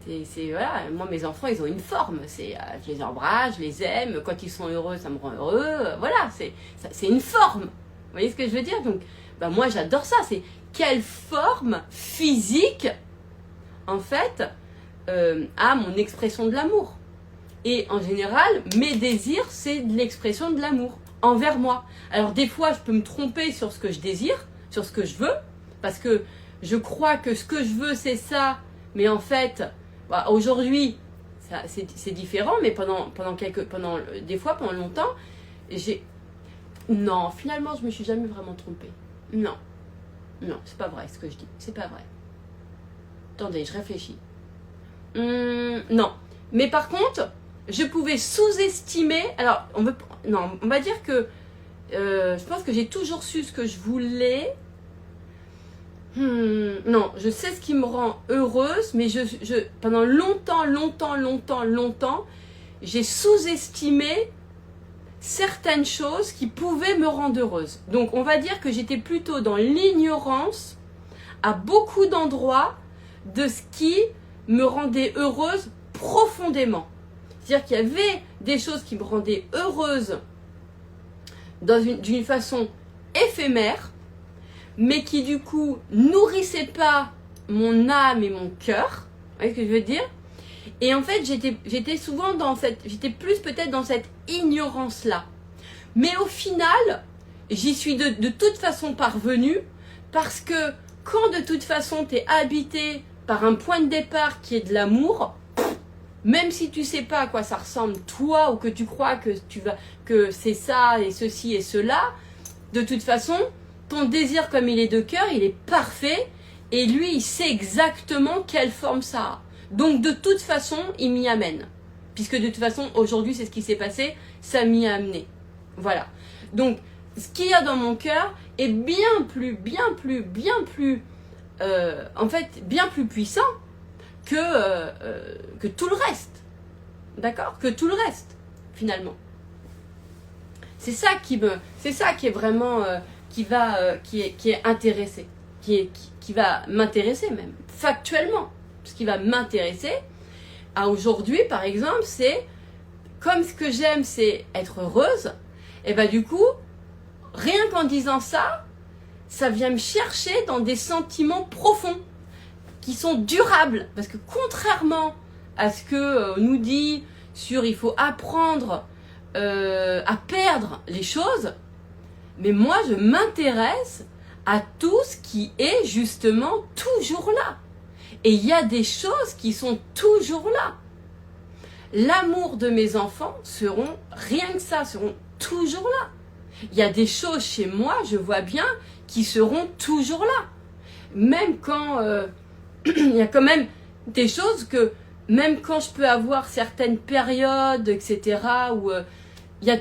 Speaker 1: Voilà, moi mes enfants ils ont une forme. Je les embrasse, je les aime. Quand ils sont heureux, ça me rend heureux. Voilà, c'est une forme. Vous voyez ce que je veux dire? Donc, bah, moi j'adore ça. C'est quelle forme physique, en fait, a mon expression de l'amour. Et en général, mes désirs, c'est de l'expression de l'amour envers moi. Alors des fois, je peux me tromper sur ce que je désire, sur ce que je veux, parce que je crois que ce que je veux, c'est ça, mais en fait, bah, aujourd'hui, c'est différent, mais des fois, pendant longtemps, non, finalement, je me suis jamais vraiment trompée. Non, c'est pas vrai ce que je dis, c'est pas vrai. Attendez, je réfléchis. Non, mais par contre, je pouvais sous-estimer. Alors, on va dire que je pense que j'ai toujours su ce que je voulais. Non, je sais ce qui me rend heureuse, mais pendant longtemps, j'ai sous-estimé certaines choses qui pouvaient me rendre heureuse. Donc, on va dire que j'étais plutôt dans l'ignorance à beaucoup d'endroits de ce qui me rendait heureuse profondément. C'est-à-dire qu'il y avait des choses qui me rendaient heureuse d'une façon éphémère, mais qui du coup nourrissaient pas mon âme et mon cœur. Vous voyez ce que je veux dire? Et en fait, j'étais souvent j'étais plus peut-être dans cette ignorance-là. Mais au final, j'y suis de toute façon parvenue, parce que quand de toute façon tu es habité par un point de départ qui est de l'amour, même si tu sais pas à quoi ça ressemble toi, ou que tu crois que c'est ça et ceci et cela, de toute façon, ton désir comme il est de cœur, il est parfait. Et lui, il sait exactement quelle forme ça a. Donc, de toute façon, il m'y amène. Puisque de toute façon, aujourd'hui, c'est ce qui s'est passé. Ça m'y a amené. Voilà. Donc, ce qu'il y a dans mon cœur est bien plus, en fait, bien plus puissant que tout le reste. D'accord? Que tout le reste, finalement. C'est ça qui est vraiment, qui est intéressé. Qui va m'intéresser même, factuellement. Ce qui va m'intéresser à aujourd'hui, par exemple, c'est, comme ce que j'aime, c'est être heureuse, et ben du coup, rien qu'en disant ça, ça vient me chercher dans des sentiments profonds, qui sont durables. Parce que contrairement à ce que nous dit sur il faut apprendre à perdre les choses, mais moi, je m'intéresse à tout ce qui est justement toujours là. Et il y a des choses qui sont toujours là. L'amour de mes enfants seront, rien que ça, seront toujours là. Il y a des choses chez moi, je vois bien, qui seront toujours là. Même quand, il y a quand même des choses que, même quand je peux avoir certaines périodes, etc., où il y a,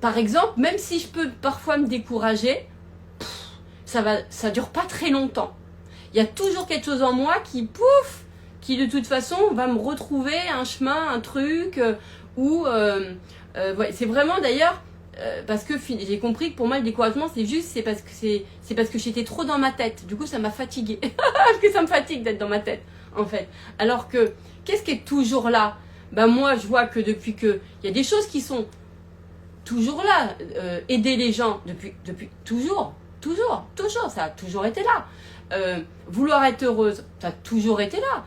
Speaker 1: par exemple, même si je peux parfois me décourager, ça dure pas très longtemps. Il y a toujours quelque chose en moi qui, pouf, qui de toute façon va me retrouver un chemin, un truc, ouais, c'est vraiment d'ailleurs, parce que j'ai compris que pour moi le découragement c'est parce que j'étais trop dans ma tête. Du coup ça m'a fatiguée. Parce que ça me fatigue d'être dans ma tête, en fait. Alors que, qu'est-ce qui est toujours là? Ben moi je vois que depuis que, il y a des choses qui sont toujours là, aider les gens depuis toujours, ça a toujours été là. Vouloir être heureuse, ça a toujours été là.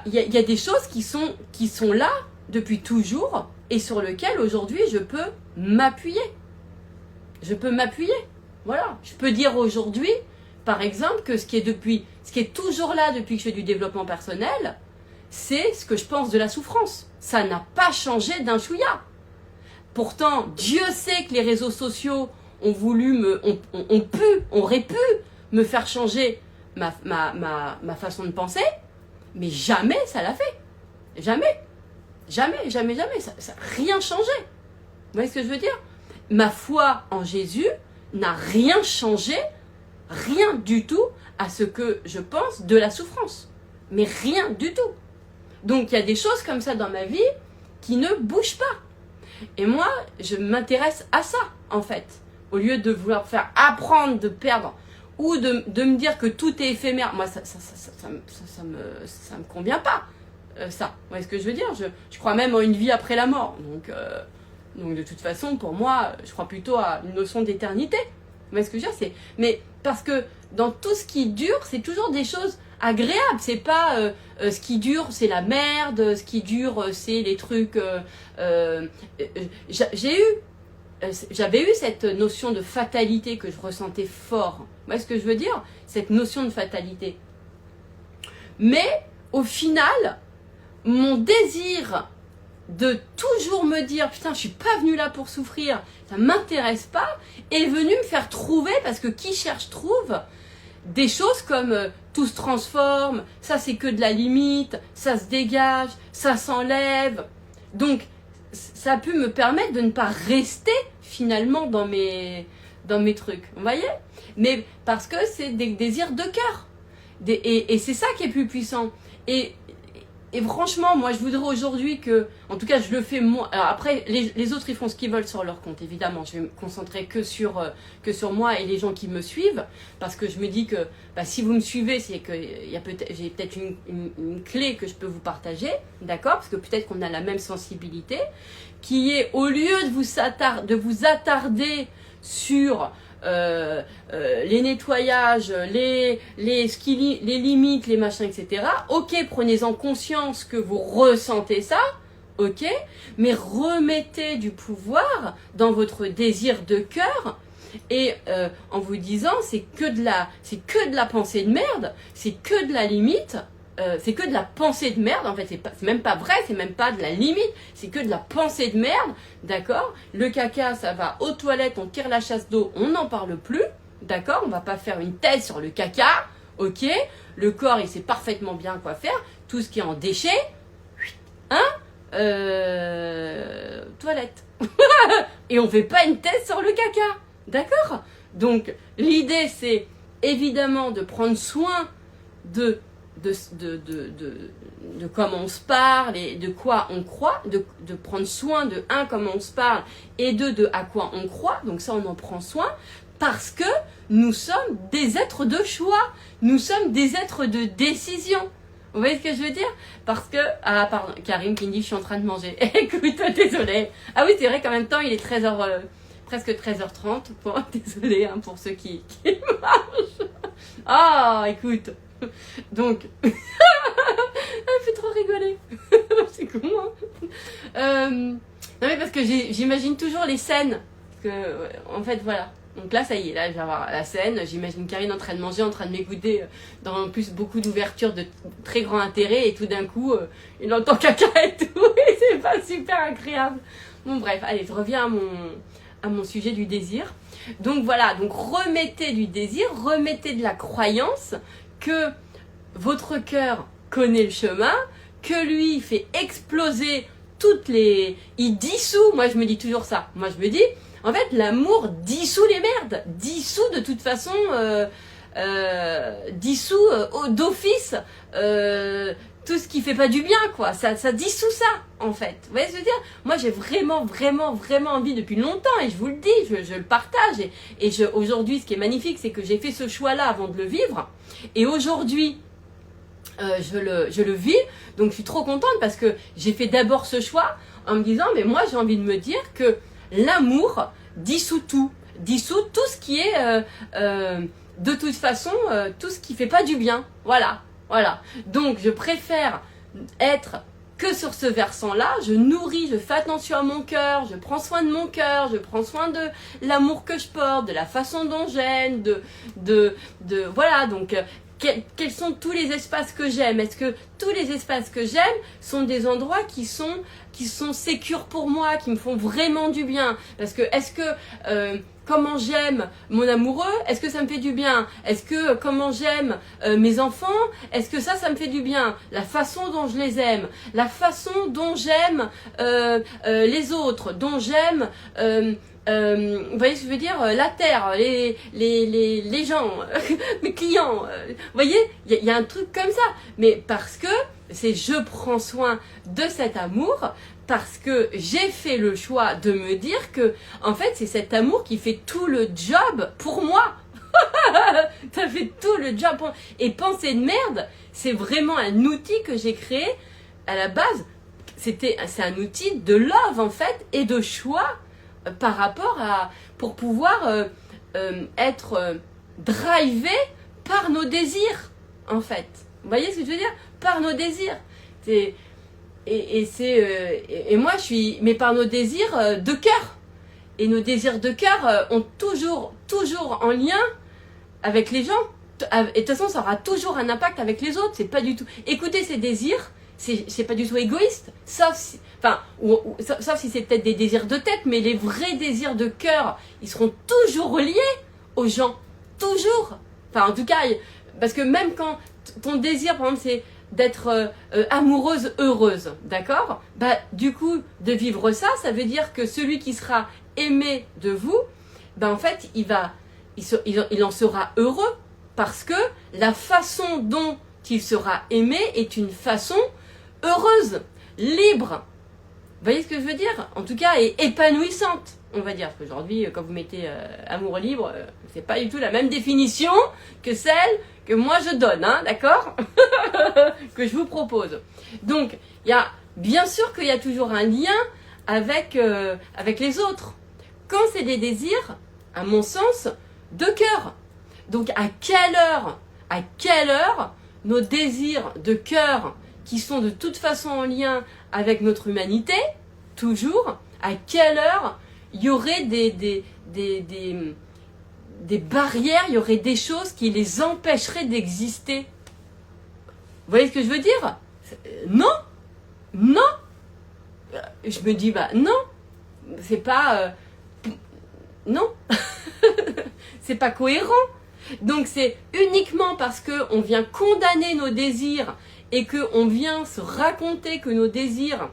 Speaker 1: Il y a des choses qui sont là depuis toujours et sur lesquelles aujourd'hui je peux m'appuyer. Voilà. Je peux dire aujourd'hui, par exemple, que ce qui est toujours là depuis que je fais du développement personnel, c'est ce que je pense de la souffrance. Ça n'a pas changé d'un chouïa. Pourtant, Dieu sait que les réseaux sociaux auraient pu me faire changer ma façon de penser, mais jamais ça l'a fait. Jamais. Ça n'a rien changé. Vous voyez ce que je veux dire? Ma foi en Jésus n'a rien changé, rien du tout à ce que je pense de la souffrance. Mais rien du tout. Donc il y a des choses comme ça dans ma vie qui ne bougent pas. Et moi, je m'intéresse à ça, en fait. Au lieu de vouloir faire apprendre, de perdre, ou de me dire que tout est éphémère. Moi, ça me convient pas, ça. Vous voyez ce que je veux dire? Je crois même en une vie après la mort. Donc de toute façon, pour moi, je crois plutôt à une notion d'éternité. Vous voyez ce que je veux dire? Mais parce que dans tout ce qui dure, c'est toujours des choses agréables. C'est pas ce qui dure, c'est la merde. Ce qui dure, c'est les trucs... J'avais eu cette notion de fatalité que je ressentais fort. Vous voyez ce que je veux dire? Cette notion de fatalité. Mais au final, mon désir de toujours me dire putain, je suis pas venue là pour souffrir, ça m'intéresse pas, est venu me faire trouver, parce que qui cherche trouve, des choses comme tout se transforme, ça c'est que de la limite, ça se dégage, ça s'enlève. Donc ça a pu me permettre de ne pas rester finalement dans mes trucs, vous voyez? Mais parce que c'est des désirs de cœur. Et c'est ça qui est plus puissant. Et franchement, moi je voudrais aujourd'hui que, en tout cas je le fais moi, alors après les autres ils font ce qu'ils veulent sur leur compte, évidemment, je vais me concentrer que sur moi et les gens qui me suivent, parce que je me dis que si vous me suivez, c'est que j'ai peut-être une clé que je peux vous partager, d'accord, parce que peut-être qu'on a la même sensibilité, qui est, au lieu de vous attarder sur les nettoyages, les limites, les machins, etc. Ok, prenez-en conscience que vous ressentez ça, ok, mais remettez du pouvoir dans votre désir de cœur et en vous disant c'est que de la pensée de merde, c'est que de la limite. c'est que de la pensée de merde, en fait, c'est même pas vrai, c'est même pas de la limite, c'est que de la pensée de merde, d'accord? Le caca, ça va aux toilettes, on tire la chasse d'eau, on n'en parle plus, d'accord? On va pas faire une thèse sur le caca, ok? Le corps, il sait parfaitement bien quoi faire, tout ce qui est en déchets, hein? Toilette. Et on fait pas une thèse sur le caca, d'accord? Donc, l'idée, c'est évidemment de prendre soin de comment on se parle et de quoi on croit, de prendre soin de comment on se parle et de à quoi on croit, donc ça on en prend soin, parce que nous sommes des êtres de choix, nous sommes des êtres de décision. Vous voyez ce que je veux dire? Parce que, ah pardon, Karim qui me dit je suis en train de manger, écoute, désolé. Ah oui c'est vrai qu'en même temps il est 13h, presque 13h30, bon, désolé hein, pour ceux qui marchent. Ah écoute. Donc, elle fait trop rigoler. C'est con, hein. Non mais parce que j'imagine toujours les scènes. Parce que, en fait, voilà. Donc là, ça y est, là, je vais avoir la scène. J'imagine Karine en train de manger, en train de m'écouter, dans en plus beaucoup d'ouverture de très grand intérêt. Et tout d'un coup, il entend caca et tout. Et c'est pas super agréable. Bon, bref, allez, je reviens à mon sujet du désir. Donc voilà, donc remettez du désir, remettez de la croyance que votre cœur connaît le chemin, que lui fait exploser toutes les... Il dissout, moi je me dis toujours ça, moi je me dis, en fait l'amour dissout les merdes, dissout de toute façon, dissout d'office tout ce qui fait pas du bien, quoi, ça dissout ça, en fait, vous voyez ce que je veux dire? Moi j'ai vraiment envie depuis longtemps, et je vous le dis, je le partage, et aujourd'hui ce qui est magnifique, c'est que j'ai fait ce choix-là avant de le vivre, et aujourd'hui, je le vis, donc je suis trop contente parce que j'ai fait d'abord ce choix en me disant, mais moi j'ai envie de me dire que l'amour dissout tout ce qui est, de toute façon, tout ce qui fait pas du bien, voilà. Donc je préfère être que sur ce versant-là, je nourris, je fais attention à mon cœur, je prends soin de mon cœur, je prends soin de l'amour que je porte, de la façon dont j'aime, voilà, donc quels sont tous les espaces que j'aime? Est-ce que tous les espaces que j'aime sont des endroits qui sont sécures pour moi, qui me font vraiment du bien? Parce que est-ce que comment j'aime mon amoureux, est-ce que ça me fait du bien? Est-ce que comment j'aime mes enfants, est-ce que ça me fait du bien? La façon dont je les aime, la façon dont j'aime les autres, dont j'aime... vous voyez ce que je veux dire? La terre, les gens, mes clients, vous voyez, il y a un truc comme ça. Mais parce que je prends soin de cet amour, parce que j'ai fait le choix de me dire que, en fait, c'est cet amour qui fait tout le job pour moi. Ça fait tout le job pour moi. Et penser de merde, c'est vraiment un outil que j'ai créé à la base. C'est un outil de love, en fait, et de choix par rapport à, pour pouvoir être drivé par nos désirs, en fait. Vous voyez ce que je veux dire? Par nos désirs. Et moi, je suis, mais par nos désirs de cœur. Et nos désirs de cœur ont toujours en lien avec les gens. Et de toute façon, ça aura toujours un impact avec les autres. C'est pas du tout. Écoutez ces désirs, c'est pas du tout égoïste. Sauf si, enfin, sauf si c'est peut-être des désirs de tête, mais les vrais désirs de cœur, ils seront toujours liés aux gens. Toujours. Enfin, en tout cas, parce que même quand ton désir, par exemple, c'est d'être amoureuse, heureuse, d'accord? Bah, du coup, de vivre ça, ça veut dire que celui qui sera aimé de vous, bah, en fait, il en sera heureux, parce que la façon dont il sera aimé est une façon heureuse, libre. Vous voyez ce que je veux dire? En tout cas, et épanouissante, on va dire. Parce qu'aujourd'hui, quand vous mettez amour libre, c'est pas du tout la même définition que celle que moi je donne, hein, d'accord? Que je vous propose. Donc, bien sûr qu'il y a toujours un lien avec les autres. Quand c'est des désirs, à mon sens, de cœur. Donc, à quelle heure nos désirs de cœur, qui sont de toute façon en lien avec notre humanité, toujours, à quelle heure il y aurait des barrières, il y aurait des choses qui les empêcheraient d'exister. Vous voyez ce que je veux dire? Non, non. Je me dis, bah non, c'est pas... non, c'est pas cohérent. Donc c'est uniquement parce qu'on vient condamner nos désirs et qu'on vient se raconter que nos désirs,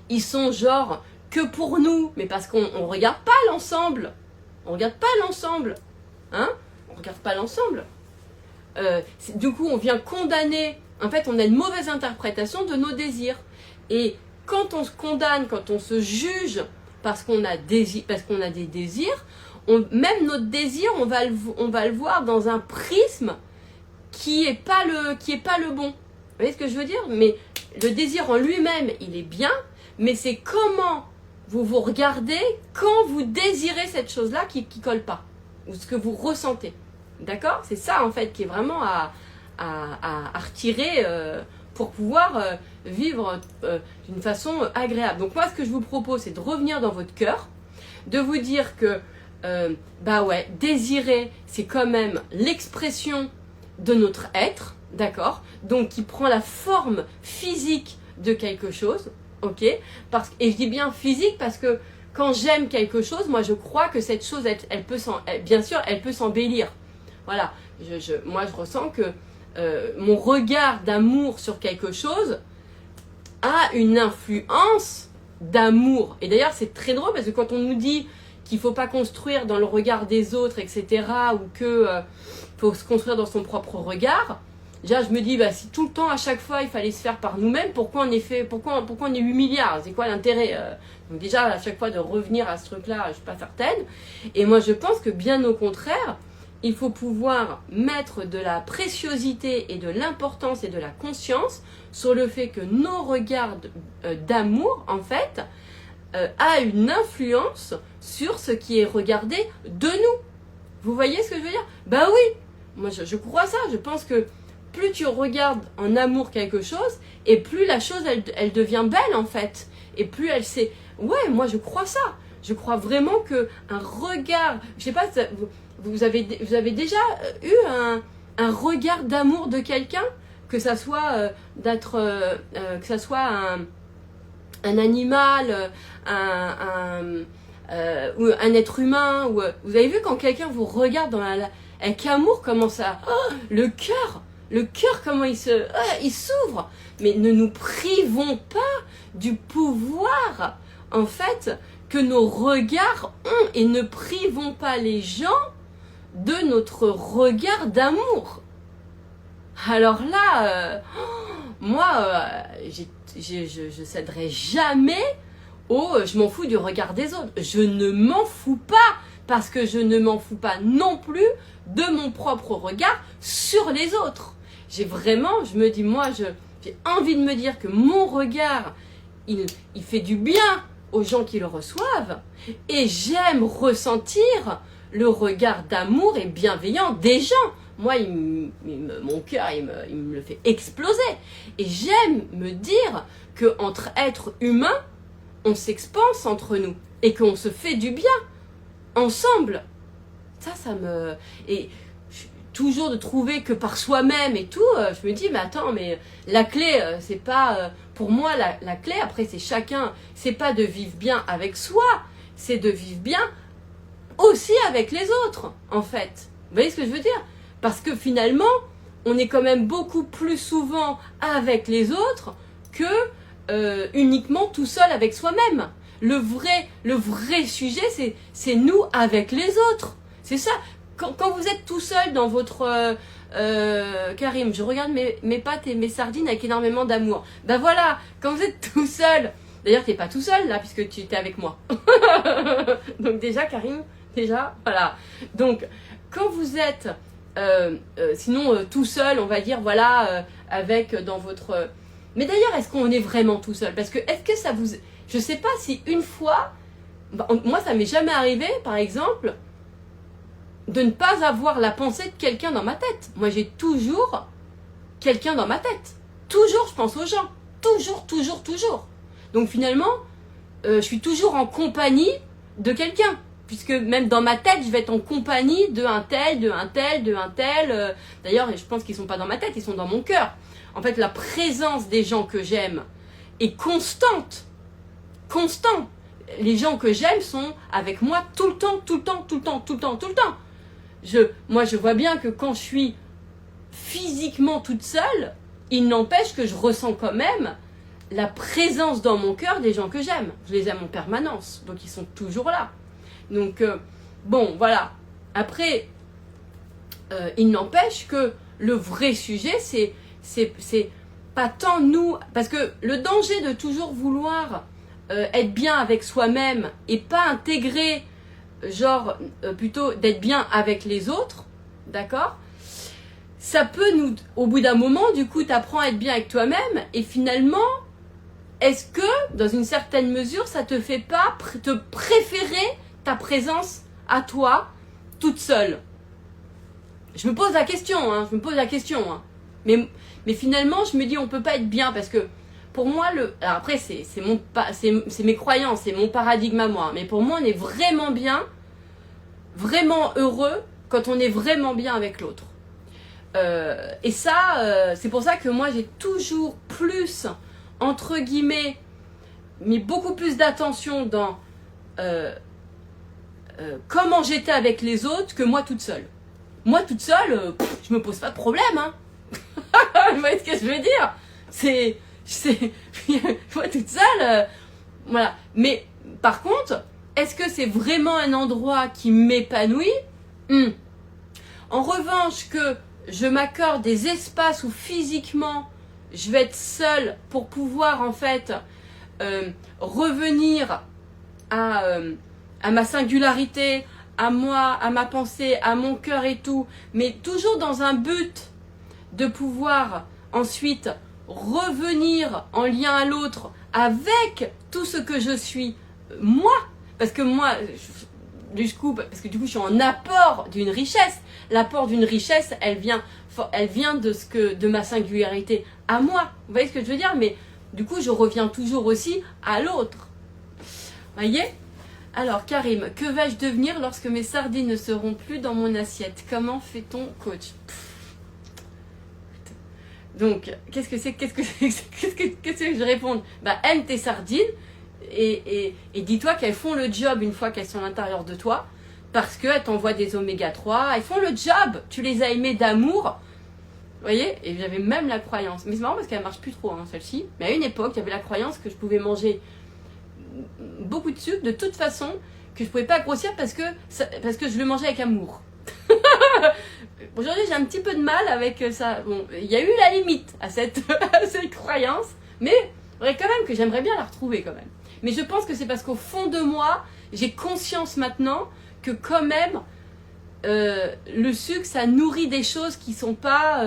Speaker 1: ils sont genre que pour nous, mais parce qu'on ne regarde pas l'ensemble. On regarde pas l'ensemble. Hein? On regarde pas l'ensemble. Du coup, on vient condamner. En fait, on a une mauvaise interprétation de nos désirs. Et quand on se condamne, quand on se juge parce qu'on a des désirs, même notre désir, on va le voir dans un prisme qui est pas le bon. Vous voyez ce que je veux dire? Mais le désir en lui-même, il est bien, mais c'est comment vous vous regardez quand vous désirez cette chose-là qui colle pas, ou ce que vous ressentez. D'accord? C'est ça, en fait, qui est vraiment à retirer pour pouvoir vivre d'une façon agréable. Donc moi, ce que je vous propose, c'est de revenir dans votre cœur, de vous dire que, bah ouais, désirer, c'est quand même l'expression de notre être, d'accord? Donc qui prend la forme physique de quelque chose, ok? Et je dis bien physique parce que quand j'aime quelque chose, moi je crois que cette chose, bien sûr, elle peut s'embellir. Voilà, moi je ressens que mon regard d'amour sur quelque chose a une influence d'amour. Et d'ailleurs, c'est très drôle parce que quand on nous dit qu'il ne faut pas construire dans le regard des autres, etc., ou qu'il faut se construire dans son propre regard, déjà je me dis, bah, si tout le temps, à chaque fois, il fallait se faire par nous-mêmes, pourquoi on est 8 milliards? C'est quoi l'intérêt? Donc déjà, à chaque fois de revenir à ce truc-là, je ne suis pas certaine. Et moi, je pense que bien au contraire, il faut pouvoir mettre de la préciosité et de l'importance et de la conscience sur le fait que nos regards d'amour, en fait, a une influence sur ce qui est regardé de nous. Vous voyez ce que je veux dire? Bah oui, moi je crois ça. Je pense que plus tu regardes en amour quelque chose, et plus la chose, elle devient belle, en fait. Et plus elle sait... Ouais, moi je crois ça. Je crois vraiment qu'un regard... Je sais pas... Vous avez déjà eu un regard d'amour de quelqu'un, que ça soit que ça soit un animal, ou un être humain, ou vous avez vu quand quelqu'un vous regarde avec amour, comment ça, le cœur comment il s'ouvre. Mais ne nous privons pas du pouvoir, en fait, que nos regards ont, et ne privons pas les gens de notre regard d'amour. Alors là, moi, je céderai jamais au je m'en fous du regard des autres. Je ne m'en fous pas, parce que je ne m'en fous pas non plus de mon propre regard sur les autres. Je me dis, moi, j'ai envie de me dire que mon regard, il fait du bien aux gens qui le reçoivent, et j'aime ressentir le regard d'amour et bienveillant des gens. Moi, mon cœur, il me le fait exploser. Et j'aime me dire qu'entre êtres humains, on s'expanse entre nous et qu'on se fait du bien ensemble. Ça me... Et toujours de trouver que par soi-même et tout, je me dis, mais attends, mais la clé, c'est pas... pour moi, la clé, après, c'est chacun. C'est pas de vivre bien avec soi, c'est de vivre bien aussi avec les autres, en fait. Vous voyez ce que je veux dire? Parce que finalement, on est quand même beaucoup plus souvent avec les autres que uniquement tout seul avec soi-même. Le vrai sujet, c'est nous avec les autres. C'est ça. Quand vous êtes tout seul dans votre... Karim, je regarde mes pâtes et mes sardines avec énormément d'amour. Ben voilà, quand vous êtes tout seul... D'ailleurs, t'es pas tout seul, là, puisque tu étais avec moi. Donc déjà, Karim... Déjà, voilà. Donc, quand vous êtes, sinon tout seul, on va dire, voilà, avec dans votre... Mais d'ailleurs, est-ce qu'on est vraiment tout seul? Parce que, est-ce que ça vous... Je sais pas si une fois... Moi, ça m'est jamais arrivé, par exemple, de ne pas avoir la pensée de quelqu'un dans ma tête. Moi, j'ai toujours quelqu'un dans ma tête. Toujours, je pense aux gens. Toujours, toujours, toujours. Donc, finalement, je suis toujours en compagnie de quelqu'un. puisque même dans ma tête, je vais être en compagnie de un tel, de un tel, de un tel. D'ailleurs, je pense qu'ils sont pas dans ma tête, ils sont dans mon cœur. En fait, la présence des gens que j'aime est constante. Constant. Les gens que j'aime sont avec moi tout le temps, tout le temps, tout le temps, tout le temps, tout le temps. Moi, je vois bien que quand je suis physiquement toute seule, il n'empêche que je ressens quand même la présence dans mon cœur des gens que j'aime. Je les aime en permanence, donc ils sont toujours là. Donc, bon, voilà. Après, il n'empêche que le vrai sujet, c'est pas tant nous... Parce que le danger de toujours vouloir être bien avec soi-même et pas intégrer, genre, plutôt d'être bien avec les autres, d'accord ? Ça peut nous... Au bout d'un moment, du coup, t'apprends à être bien avec toi-même et finalement, est-ce que, dans une certaine mesure, ça te fait pas te préférer ta présence à toi, toute seule? Je me pose la question, hein, Mais finalement, je me dis, on peut pas être bien parce que, pour moi, alors après, c'est mes croyances, c'est mon paradigme à moi. Mais pour moi, on est vraiment bien, vraiment heureux quand on est vraiment bien avec l'autre. Et ça, c'est pour ça que moi, j'ai toujours plus, entre guillemets, mis beaucoup plus d'attention dans comment j'étais avec les autres que moi toute seule. Moi toute seule, je me pose pas de problème, hein. Vous voyez ce que je veux dire? Moi toute seule, voilà. Mais par contre, est-ce que c'est vraiment un endroit qui m'épanouit? En revanche, que je m'accorde des espaces où physiquement je vais être seule pour pouvoir en fait revenir à ma singularité, à moi, à ma pensée, à mon cœur et tout, mais toujours dans un but de pouvoir ensuite revenir en lien à l'autre avec tout ce que je suis moi, parce que moi, du coup, je suis en apport d'une richesse. L'apport d'une richesse, elle vient de ma singularité à moi. Vous voyez ce que je veux dire? Mais du coup, je reviens toujours aussi à l'autre. Voyez? Alors, Karim, que vais-je devenir lorsque mes sardines ne seront plus dans mon assiette? Comment fait-on, coach? Donc, qu'est-ce que je réponds? Aime tes sardines et dis-toi qu'elles font le job une fois qu'elles sont à l'intérieur de toi, parce qu'elles t'envoient des oméga 3, elles font le job, tu les as aimées d'amour. Vous voyez? Et j'avais même la croyance, mais c'est marrant parce qu'elle marche plus trop, hein, celle-ci, mais à une époque, j'avais la croyance que je pouvais manger beaucoup de sucre de toute façon, que je pouvais pas grossir parce que je le mangeais avec amour. Aujourd'hui, j'ai un petit peu de mal avec ça. Bon, il y a eu la limite à cette croyance, mais quand même que j'aimerais bien la retrouver quand même. Mais je pense que c'est parce qu'au fond de moi, j'ai conscience maintenant que quand même, le sucre, ça nourrit des choses qui sont pas,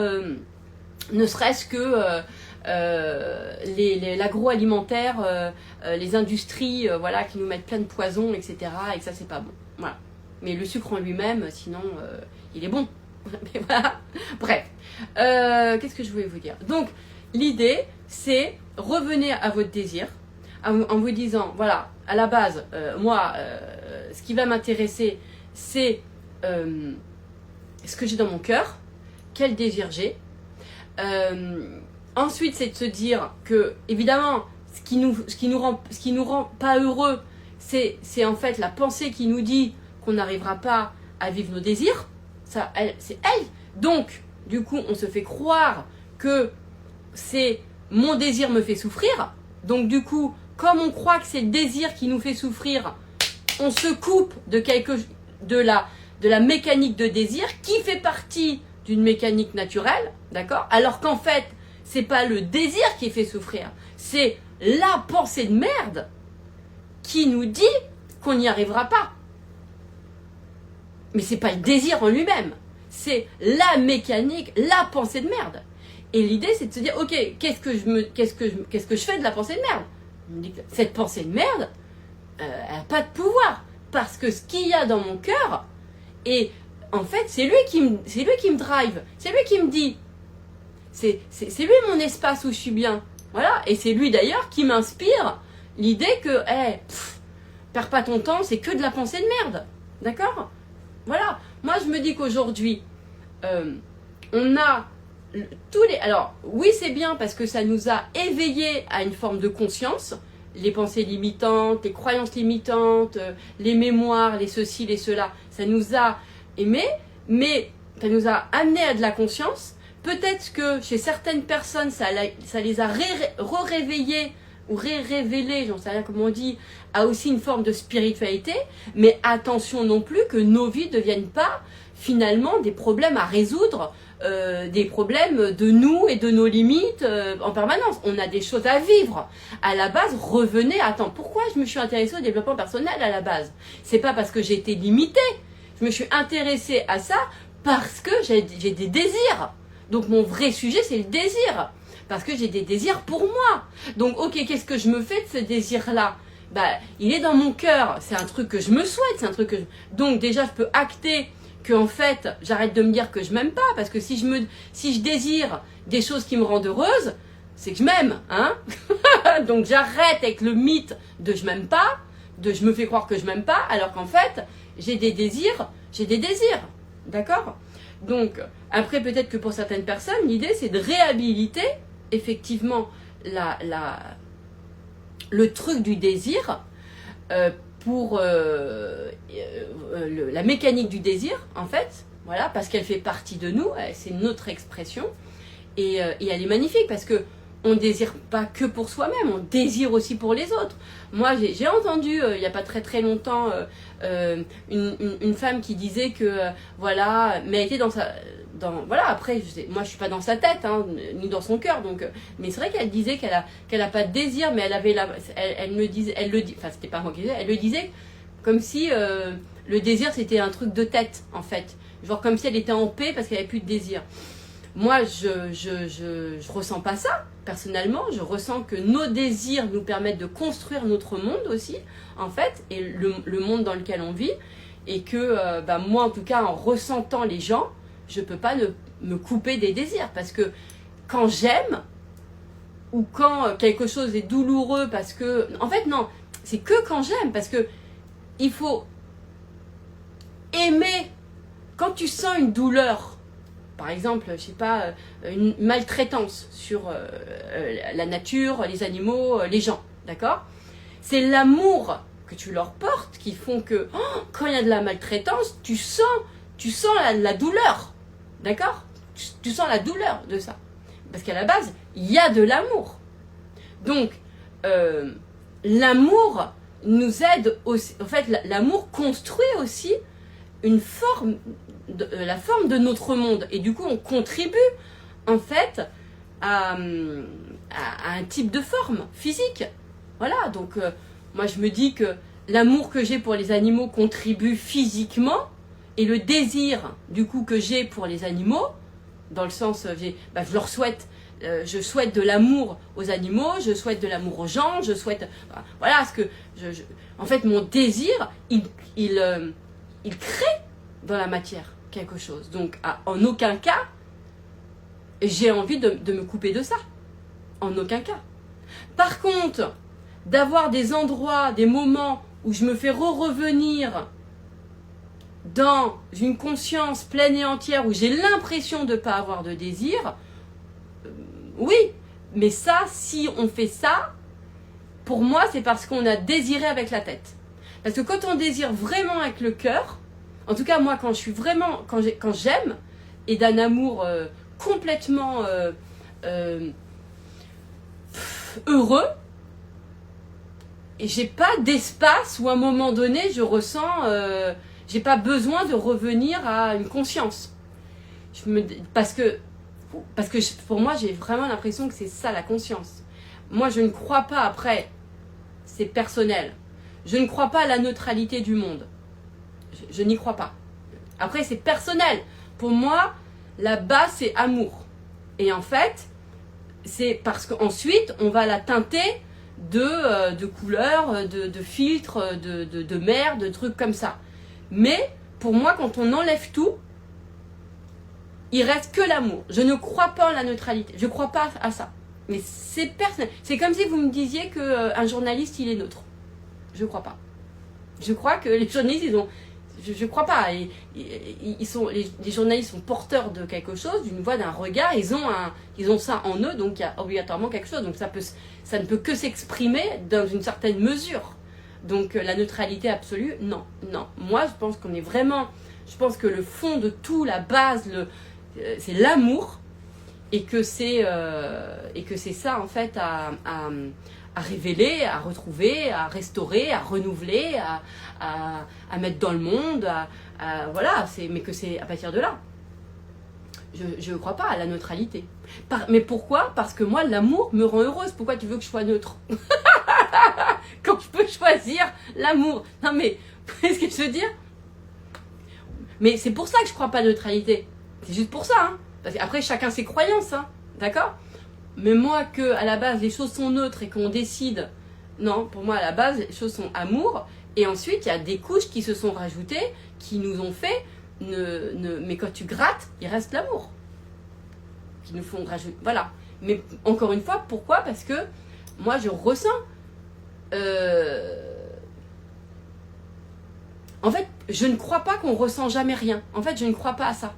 Speaker 1: ne serait-ce que l'agroalimentaire, les industries, voilà, qui nous mettent plein de poisons, etc. Et que ça, c'est pas bon. Voilà. Mais le sucre en lui-même, sinon, il est bon. Mais voilà. Bref. Qu'est-ce que je voulais vous dire? Donc, l'idée, c'est revenez à votre désir en vous disant, voilà, à la base, moi, ce qui va m'intéresser, c'est ce que j'ai dans mon cœur, quel désir j'ai. Ensuite, c'est de se dire que, évidemment, ce qui nous rend pas heureux, c'est en fait la pensée qui nous dit qu'on n'arrivera pas à vivre nos désirs. Ça, c'est elle. Donc, du coup, on se fait croire que c'est mon désir me fait souffrir. Donc, du coup, comme on croit que c'est le désir qui nous fait souffrir, on se coupe de la mécanique de désir qui fait partie d'une mécanique naturelle, d'accord? Alors qu'en fait, c'est pas le désir qui fait souffrir, c'est la pensée de merde qui nous dit qu'on n'y arrivera pas. Mais c'est pas le désir en lui-même, c'est la mécanique, la pensée de merde. Et l'idée, c'est de se dire, ok, qu'est-ce que je fais de la pensée de merde? On me dit que cette pensée de merde, elle n'a pas de pouvoir, parce que ce qu'il y a dans mon cœur, et en fait, c'est lui qui me drive, c'est lui qui me dit, c'est lui mon espace où je suis bien, voilà. Et c'est lui d'ailleurs qui m'inspire l'idée que, Perds pas ton temps, c'est que de la pensée de merde. D'accord? Voilà. Moi, je me dis qu'aujourd'hui, on a tous les... Alors, oui, c'est bien parce que ça nous a éveillés à une forme de conscience. Les pensées limitantes, les croyances limitantes, les mémoires, les ceci, les cela. Ça nous a aimés, mais ça nous a amené à de la conscience. Peut-être que chez certaines personnes, ça les a réveillés ou révélés, j'en sais rien comment on dit, à aussi une forme de spiritualité. Mais attention non plus que nos vies ne deviennent pas finalement des problèmes à résoudre, des problèmes de nous et de nos limites en permanence. On a des choses à vivre. À la base, revenez, attends, pourquoi je me suis intéressée au développement personnel à la base? C'est pas parce que j'ai été limitée. Je me suis intéressée à ça parce que j'ai des désirs. Donc mon vrai sujet, c'est le désir. Parce que j'ai des désirs pour moi. Donc ok, qu'est-ce que je me fais de ce désir-là? Bah, il est dans mon cœur. C'est un truc que je me souhaite. C'est un truc que donc déjà, je peux acter que en fait, j'arrête de me dire que je m'aime pas. Parce que si je désire des choses qui me rendent heureuse, c'est que je m'aime. Hein. Donc j'arrête avec le mythe de je m'aime pas, de je me fais croire que je m'aime pas, alors qu'en fait, j'ai des désirs. D'accord? Donc, après, peut-être que pour certaines personnes, l'idée, c'est de réhabiliter, effectivement, le truc du désir pour la mécanique du désir, en fait, voilà, parce qu'elle fait partie de nous, c'est notre expression, et elle est magnifique, parce que on ne désire pas que pour soi-même, on désire aussi pour les autres. Moi, j'ai entendu, il n'y a pas très très longtemps, une femme qui disait que, voilà, mais elle était dans sa... voilà, après, moi je suis pas dans sa tête, hein, ni dans son cœur, donc, mais c'est vrai qu'elle disait qu'elle a pas de désir, mais elle me disait, elle le dit, enfin c'était pas moi qui disais, elle le disait comme si le désir c'était un truc de tête, en fait. Genre comme si elle était en paix parce qu'elle avait plus de désir. Moi, je ressens pas ça, personnellement. Je ressens que nos désirs nous permettent de construire notre monde aussi, en fait, et le monde dans lequel on vit. Et que, moi, en tout cas, en ressentant les gens, je peux pas me couper des désirs. Parce que quand j'aime, ou quand quelque chose est douloureux, parce que... En fait, non, c'est que quand j'aime, parce que il faut aimer. Quand tu sens une douleur, par exemple, je sais pas, une maltraitance sur la nature, les animaux, les gens, d'accord? C'est l'amour que tu leur portes qui font que quand il y a de la maltraitance, tu sens la douleur, d'accord? Tu sens la douleur de ça. Parce qu'à la base, il y a de l'amour. Donc, l'amour nous aide aussi, en fait, l'amour construit aussi une forme, la forme de notre monde. Et du coup, on contribue, en fait, à un type de forme physique. Voilà, donc, moi, je me dis que l'amour que j'ai pour les animaux contribue physiquement, et le désir, du coup, que j'ai pour les animaux, dans le sens, je leur souhaite, je souhaite de l'amour aux animaux, je souhaite de l'amour aux gens, je souhaite... Voilà, ce que en fait, mon désir, il crée dans la matière quelque chose. Donc, en aucun cas, j'ai envie de me couper de ça. En aucun cas. Par contre, d'avoir des endroits, des moments où je me fais revenir dans une conscience pleine et entière, où j'ai l'impression de ne pas avoir de désir, oui, mais ça, si on fait ça, pour moi, c'est parce qu'on a désiré avec la tête. Parce que quand on désire vraiment avec le cœur, en tout cas, moi, quand j'aime, et d'un amour complètement heureux, et j'ai pas d'espace où à un moment donné, je ressens, j'ai pas besoin de revenir à une conscience. Parce que pour moi, j'ai vraiment l'impression que c'est ça la conscience. Moi, je ne crois pas, après, c'est personnel, je ne crois pas à la neutralité du monde. Je n'y crois pas. Après, c'est personnel. Pour moi, la base, c'est amour. Et en fait, c'est parce qu'ensuite, on va la teinter de couleurs, de filtres, de merde, de trucs comme ça. Mais, pour moi, quand on enlève tout, il reste que l'amour. Je ne crois pas en la neutralité. Je ne crois pas à ça. Mais c'est personnel. C'est comme si vous me disiez qu'un journaliste, il est neutre. Je ne crois pas. Je crois que les journalistes, ils ont... Je crois pas. Les journalistes sont porteurs de quelque chose, d'une voix, d'un regard. Ils ont ça en eux, donc il y a obligatoirement quelque chose. Donc ça ne peut que s'exprimer dans une certaine mesure. Donc la neutralité absolue, non, non. Moi, je pense qu'on est vraiment... Je pense que le fond de tout, la base, c'est l'amour. Et que c'est ça, en fait, à révéler, à retrouver, à restaurer, à renouveler, à mettre dans le monde, voilà, mais que c'est à partir de là. Je ne crois pas à la neutralité. Mais pourquoi? Parce que moi, l'amour me rend heureuse. Pourquoi tu veux que je sois neutre? Quand je peux choisir l'amour. Non mais, vous voyez ce que je veux dire? Mais c'est pour ça que je ne crois pas à la neutralité. C'est juste pour ça, hein. Parce qu'après, chacun ses croyances, hein. D'accord? Mais moi, que à la base, les choses sont neutres et qu'on décide... Non, pour moi, à la base, les choses sont amour. Et ensuite, il y a des couches qui se sont rajoutées, qui nous ont fait... mais quand tu grattes, il reste l'amour. Qui nous font rajouter... Voilà. Mais encore une fois, pourquoi? Parce que moi, je ressens... En fait, je ne crois pas qu'on ressent jamais rien. En fait, je ne crois pas à ça.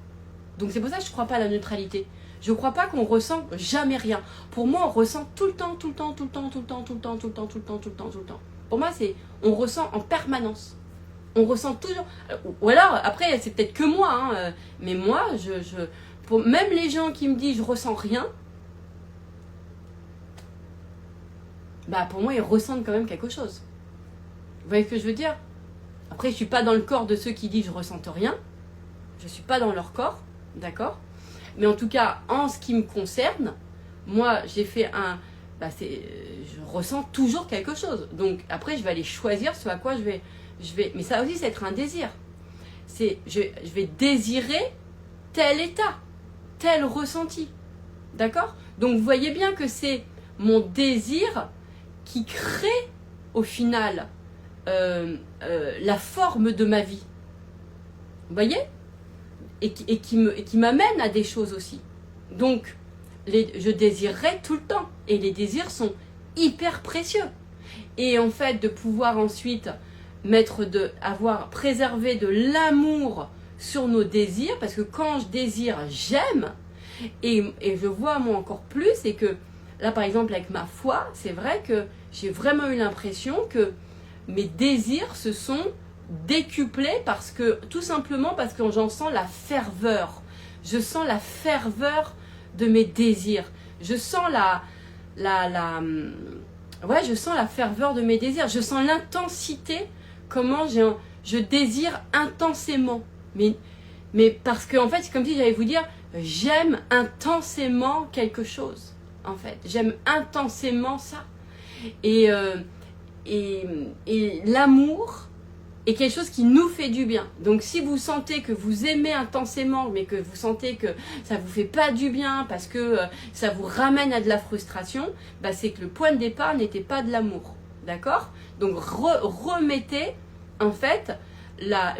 Speaker 1: Donc c'est pour ça que je ne crois pas à la neutralité. Je ne crois pas qu'on ressent jamais rien. Pour moi, on ressent tout le temps, tout le temps, tout le temps, tout le temps, tout le temps, tout le temps, tout le temps, tout le temps, tout le temps. Pour moi, on ressent en permanence. On ressent toujours. Ou alors, après, c'est peut-être que moi, hein, mais moi, même les gens qui me disent je ressens rien, bah pour moi, ils ressentent quand même quelque chose. Vous voyez ce que je veux dire? Après, je ne suis pas dans le corps de ceux qui disent je ne ressente rien. Je ne suis pas dans leur corps, d'accord? Mais en tout cas, en ce qui me concerne, moi, j'ai fait je ressens toujours quelque chose. Donc, après, je vais aller choisir ce à quoi je vais... Mais ça aussi, c'est être un désir. Je vais désirer tel état, tel ressenti. D'accord? Donc, vous voyez bien que c'est mon désir qui crée, au final, la forme de ma vie. Vous voyez? Et qui m'amène à des choses aussi. Donc, je désirerai tout le temps. Et les désirs sont hyper précieux. Et en fait, de pouvoir ensuite avoir préservé de l'amour sur nos désirs, parce que quand je désire, j'aime. Et je vois moi encore plus, c'est que là, par exemple, avec ma foi, c'est vrai que j'ai vraiment eu l'impression que mes désirs se sont décuplés tout simplement parce que j'en sens la ferveur. Je sens la ferveur de mes désirs. Je sens je sens la ferveur de mes désirs. Je sens l'intensité, comment je désire intensément. Mais parce que en fait, c'est comme si j'allais vous dire, j'aime intensément quelque chose. En fait, j'aime intensément ça. Et l'amour est quelque chose qui nous fait du bien. Donc si vous sentez que vous aimez intensément, mais que vous sentez que ça vous fait pas du bien parce que ça vous ramène à de la frustration, bah c'est que le point de départ n'était pas de l'amour. D'accord? Donc remettez en fait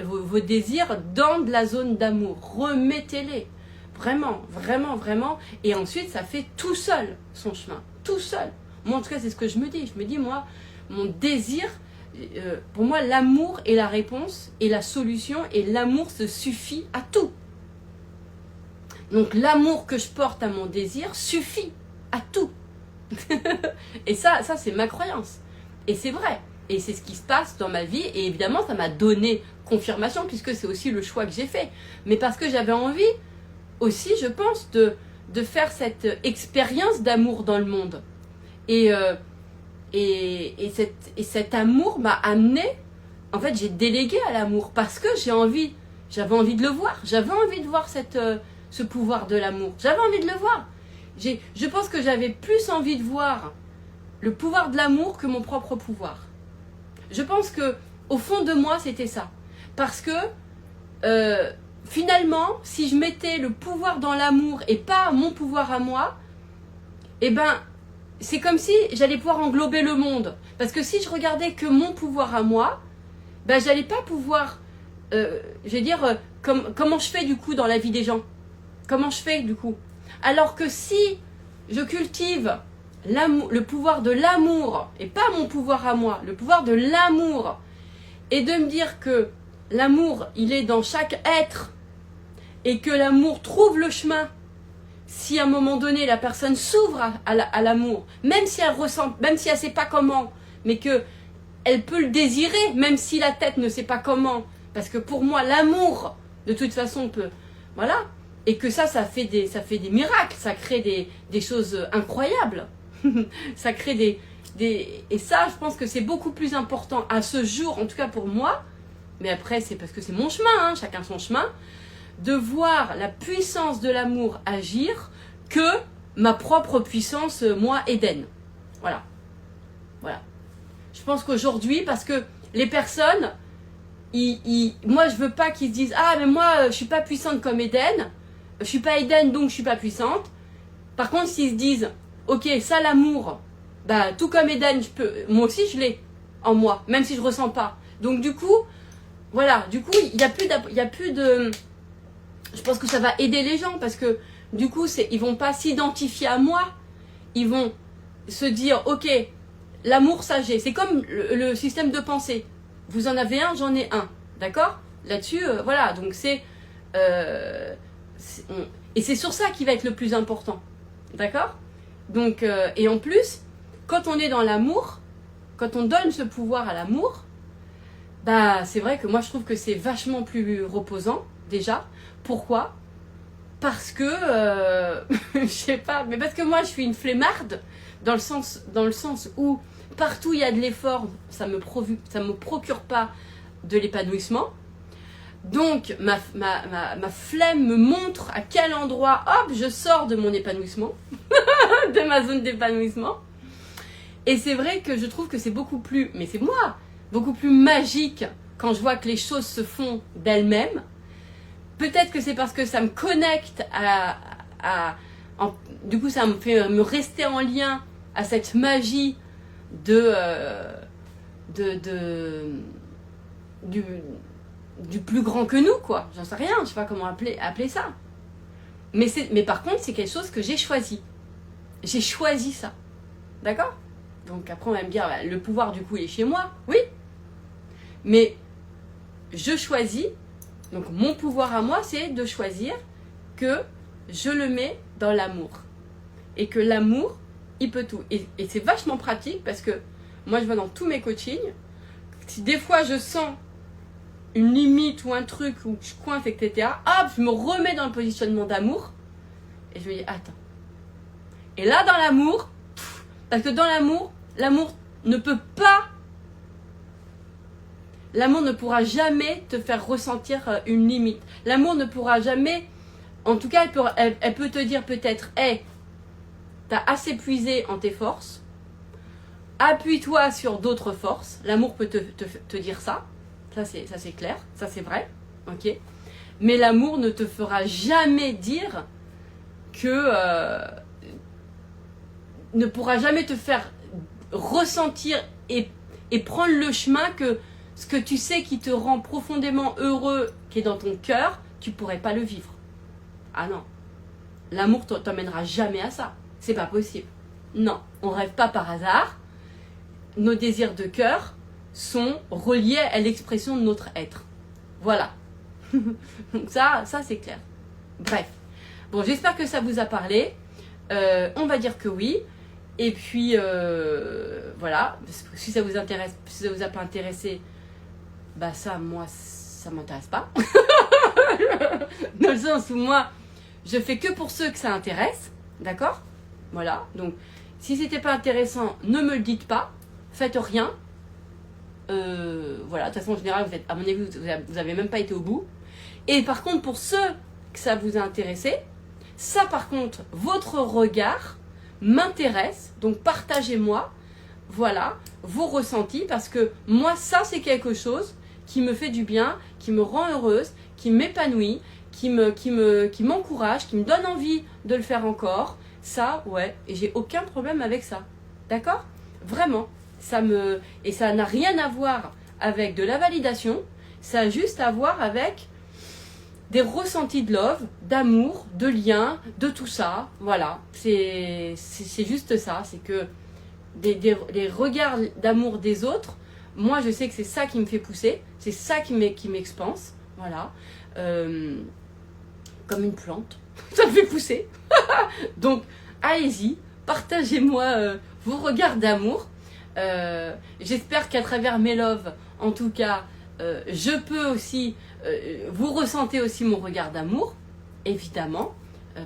Speaker 1: vos désirs dans de la zone d'amour. Remettez-les. Vraiment, vraiment, vraiment. Et ensuite, ça fait tout seul son chemin. Tout seul. Moi, en tout cas, c'est ce que je me dis. Je me dis, moi, mon désir... pour moi, l'amour est la réponse et la solution, et l'amour se suffit à tout. Donc l'amour que je porte à mon désir suffit à tout. Et ça c'est ma croyance. Et c'est vrai. Et c'est ce qui se passe dans ma vie. Et évidemment, ça m'a donné confirmation, puisque c'est aussi le choix que j'ai fait. Mais parce que j'avais envie aussi, je pense, de faire cette expérience d'amour dans le monde. Et cet amour m'a amené, en fait, j'ai délégué à l'amour parce que j'avais envie de le voir. J'avais envie de voir ce pouvoir de l'amour. J'avais envie de le voir. Je pense que j'avais plus envie de voir le pouvoir de l'amour que mon propre pouvoir. Je pense que au fond de moi, c'était ça. Parce que finalement, si je mettais le pouvoir dans l'amour et pas mon pouvoir à moi, eh ben, c'est comme si j'allais pouvoir englober le monde. Parce que si je regardais que mon pouvoir à moi, ben j'allais pas pouvoir, comment je fais du coup dans la vie des gens. Comment je fais du coup. Alors que si je cultive le pouvoir de l'amour, et pas mon pouvoir à moi, le pouvoir de l'amour, et de me dire que l'amour, il est dans chaque être et que l'amour trouve le chemin si à un moment donné la personne s'ouvre à l'amour, même si elle ressent, même si elle ne sait pas comment, mais que elle peut le désirer, même si la tête ne sait pas comment. Parce que pour moi, l'amour, de toute façon, peut... Voilà. Et que ça fait des miracles, ça crée des choses incroyables. Ça crée et ça, je pense que c'est beaucoup plus important à ce jour, en tout cas pour moi, mais après, c'est parce que c'est mon chemin, hein, chacun son chemin, de voir la puissance de l'amour agir que ma propre puissance, moi, Eden. Voilà. Voilà. Je pense qu'aujourd'hui, parce que les personnes, moi, je veux pas qu'ils se disent « Ah, mais moi, je suis pas puissante comme Eden. Je suis pas Eden, donc je suis pas puissante. » Par contre, s'ils se disent « Ok, ça, l'amour, bah, tout comme Eden, moi aussi, je l'ai en moi, même si je ressens pas. » Donc, du coup, voilà. Du coup, il y a plus de... Je pense que ça va aider les gens parce que, du coup, ils vont pas s'identifier à moi. Ils vont se dire « Ok, l'amour, ça j'ai. » C'est comme le système de pensée. Vous en avez un, j'en ai un. D'accord? Là-dessus, voilà. Donc, et c'est sur ça qui va être le plus important. D'accord? Donc, et en plus, quand on est dans l'amour, quand on donne ce pouvoir à l'amour, bah, c'est vrai que moi, je trouve que c'est vachement plus reposant, déjà. Pourquoi? Parce que, je sais pas, mais parce que moi, je suis une flemmarde, dans le sens où partout il y a de l'effort, ça me procure pas de l'épanouissement. Donc, ma flemme me montre à quel endroit, hop, je sors de mon épanouissement, de ma zone d'épanouissement. Et c'est vrai que je trouve que c'est beaucoup plus, mais c'est moi, beaucoup plus magique quand je vois que les choses se font d'elles-mêmes. Peut-être que c'est parce que ça me connecte du coup, ça me fait me rester en lien à cette magie du plus grand que nous, quoi. J'en sais rien, je sais pas comment appeler ça. Mais par contre, c'est quelque chose que j'ai choisi. J'ai choisi ça. D'accord? Donc après, on va me dire, bah, le pouvoir, du coup, il est chez moi. Oui. Mais je choisis. Donc mon pouvoir à moi, c'est de choisir que je le mets dans l'amour. Et que l'amour, il peut tout. Et c'est vachement pratique parce que moi, je vois dans tous mes coachings, si des fois je sens une limite ou un truc où je coince, etc., hop, je me remets dans le positionnement d'amour et je me dis, attends. Et là, dans l'amour, parce que dans l'amour ne peut pas, l'amour ne pourra jamais te faire ressentir une limite. L'amour ne pourra jamais, en tout cas, elle peut te dire peut-être, hey, t'as assez puisé en tes forces, appuie-toi sur d'autres forces. L'amour peut te dire ça. Ça c'est clair, ça c'est vrai, ok. Mais l'amour ne te fera jamais dire que... ne pourra jamais te faire ressentir et prendre le chemin que ce que tu sais qui te rend profondément heureux, qui est dans ton cœur, tu pourrais pas le vivre. Ah non. L'amour t'emmènera jamais à ça. C'est pas possible. Non, on rêve pas par hasard. Nos désirs de cœur sont reliés à l'expression de notre être. Voilà. Donc ça c'est clair. Bref. Bon, j'espère que ça vous a parlé. On va dire que oui. Et puis, voilà. Si ça vous intéresse, si ça vous a pas intéressé, bah ça, moi, ça m'intéresse pas. Dans le sens où moi, je fais que pour ceux que ça intéresse. D'accord? Voilà. Donc, si c'était pas intéressant, ne me le dites pas. Faites rien. Voilà, de toute façon, en général, à mon avis, vous avez même pas été au bout. Et par contre, pour ceux que ça vous a intéressé, ça par contre, votre regard m'intéresse. Donc, partagez-moi, voilà, vos ressentis. Parce que moi, ça, c'est quelque chose qui me fait du bien, qui me rend heureuse, qui m'épanouit, qui m'encourage, qui me donne envie de le faire encore. Ça, ouais, et j'ai aucun problème avec ça. D'accord? Vraiment. Et ça n'a rien à voir avec de la validation, ça a juste à voir avec des ressentis de love, d'amour, de lien, de tout ça. Voilà, c'est juste ça, c'est que les regards d'amour des autres moi je sais que c'est ça qui me fait pousser, c'est ça qui m'expanse, voilà. Comme une plante, ça me fait pousser. Donc allez-y, partagez-moi vos regards d'amour. J'espère qu'à travers mes loves, en tout cas, je peux aussi, vous ressentez aussi mon regard d'amour, évidemment,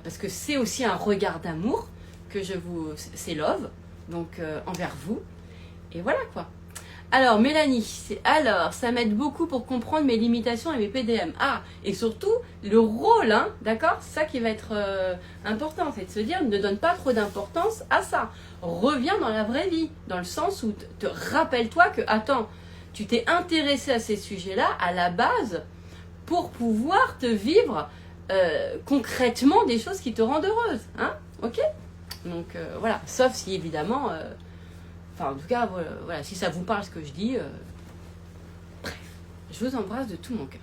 Speaker 1: parce que c'est aussi un regard d'amour que c'est love, donc envers vous. Et voilà quoi. Alors Mélanie, alors ça m'aide beaucoup pour comprendre mes limitations et mes PDM. Ah, et surtout le rôle, hein, d'accord? C'est ça qui va être important, c'est de se dire ne donne pas trop d'importance à ça. Reviens dans la vraie vie, dans le sens où rappelle-toi que, attends, tu t'es intéressé à ces sujets-là à la base pour pouvoir te vivre concrètement des choses qui te rendent heureuse, hein? Ok? Donc voilà, sauf si évidemment... Enfin, en tout cas, voilà, si ça vous parle ce que je dis, bref, je vous embrasse de tout mon cœur.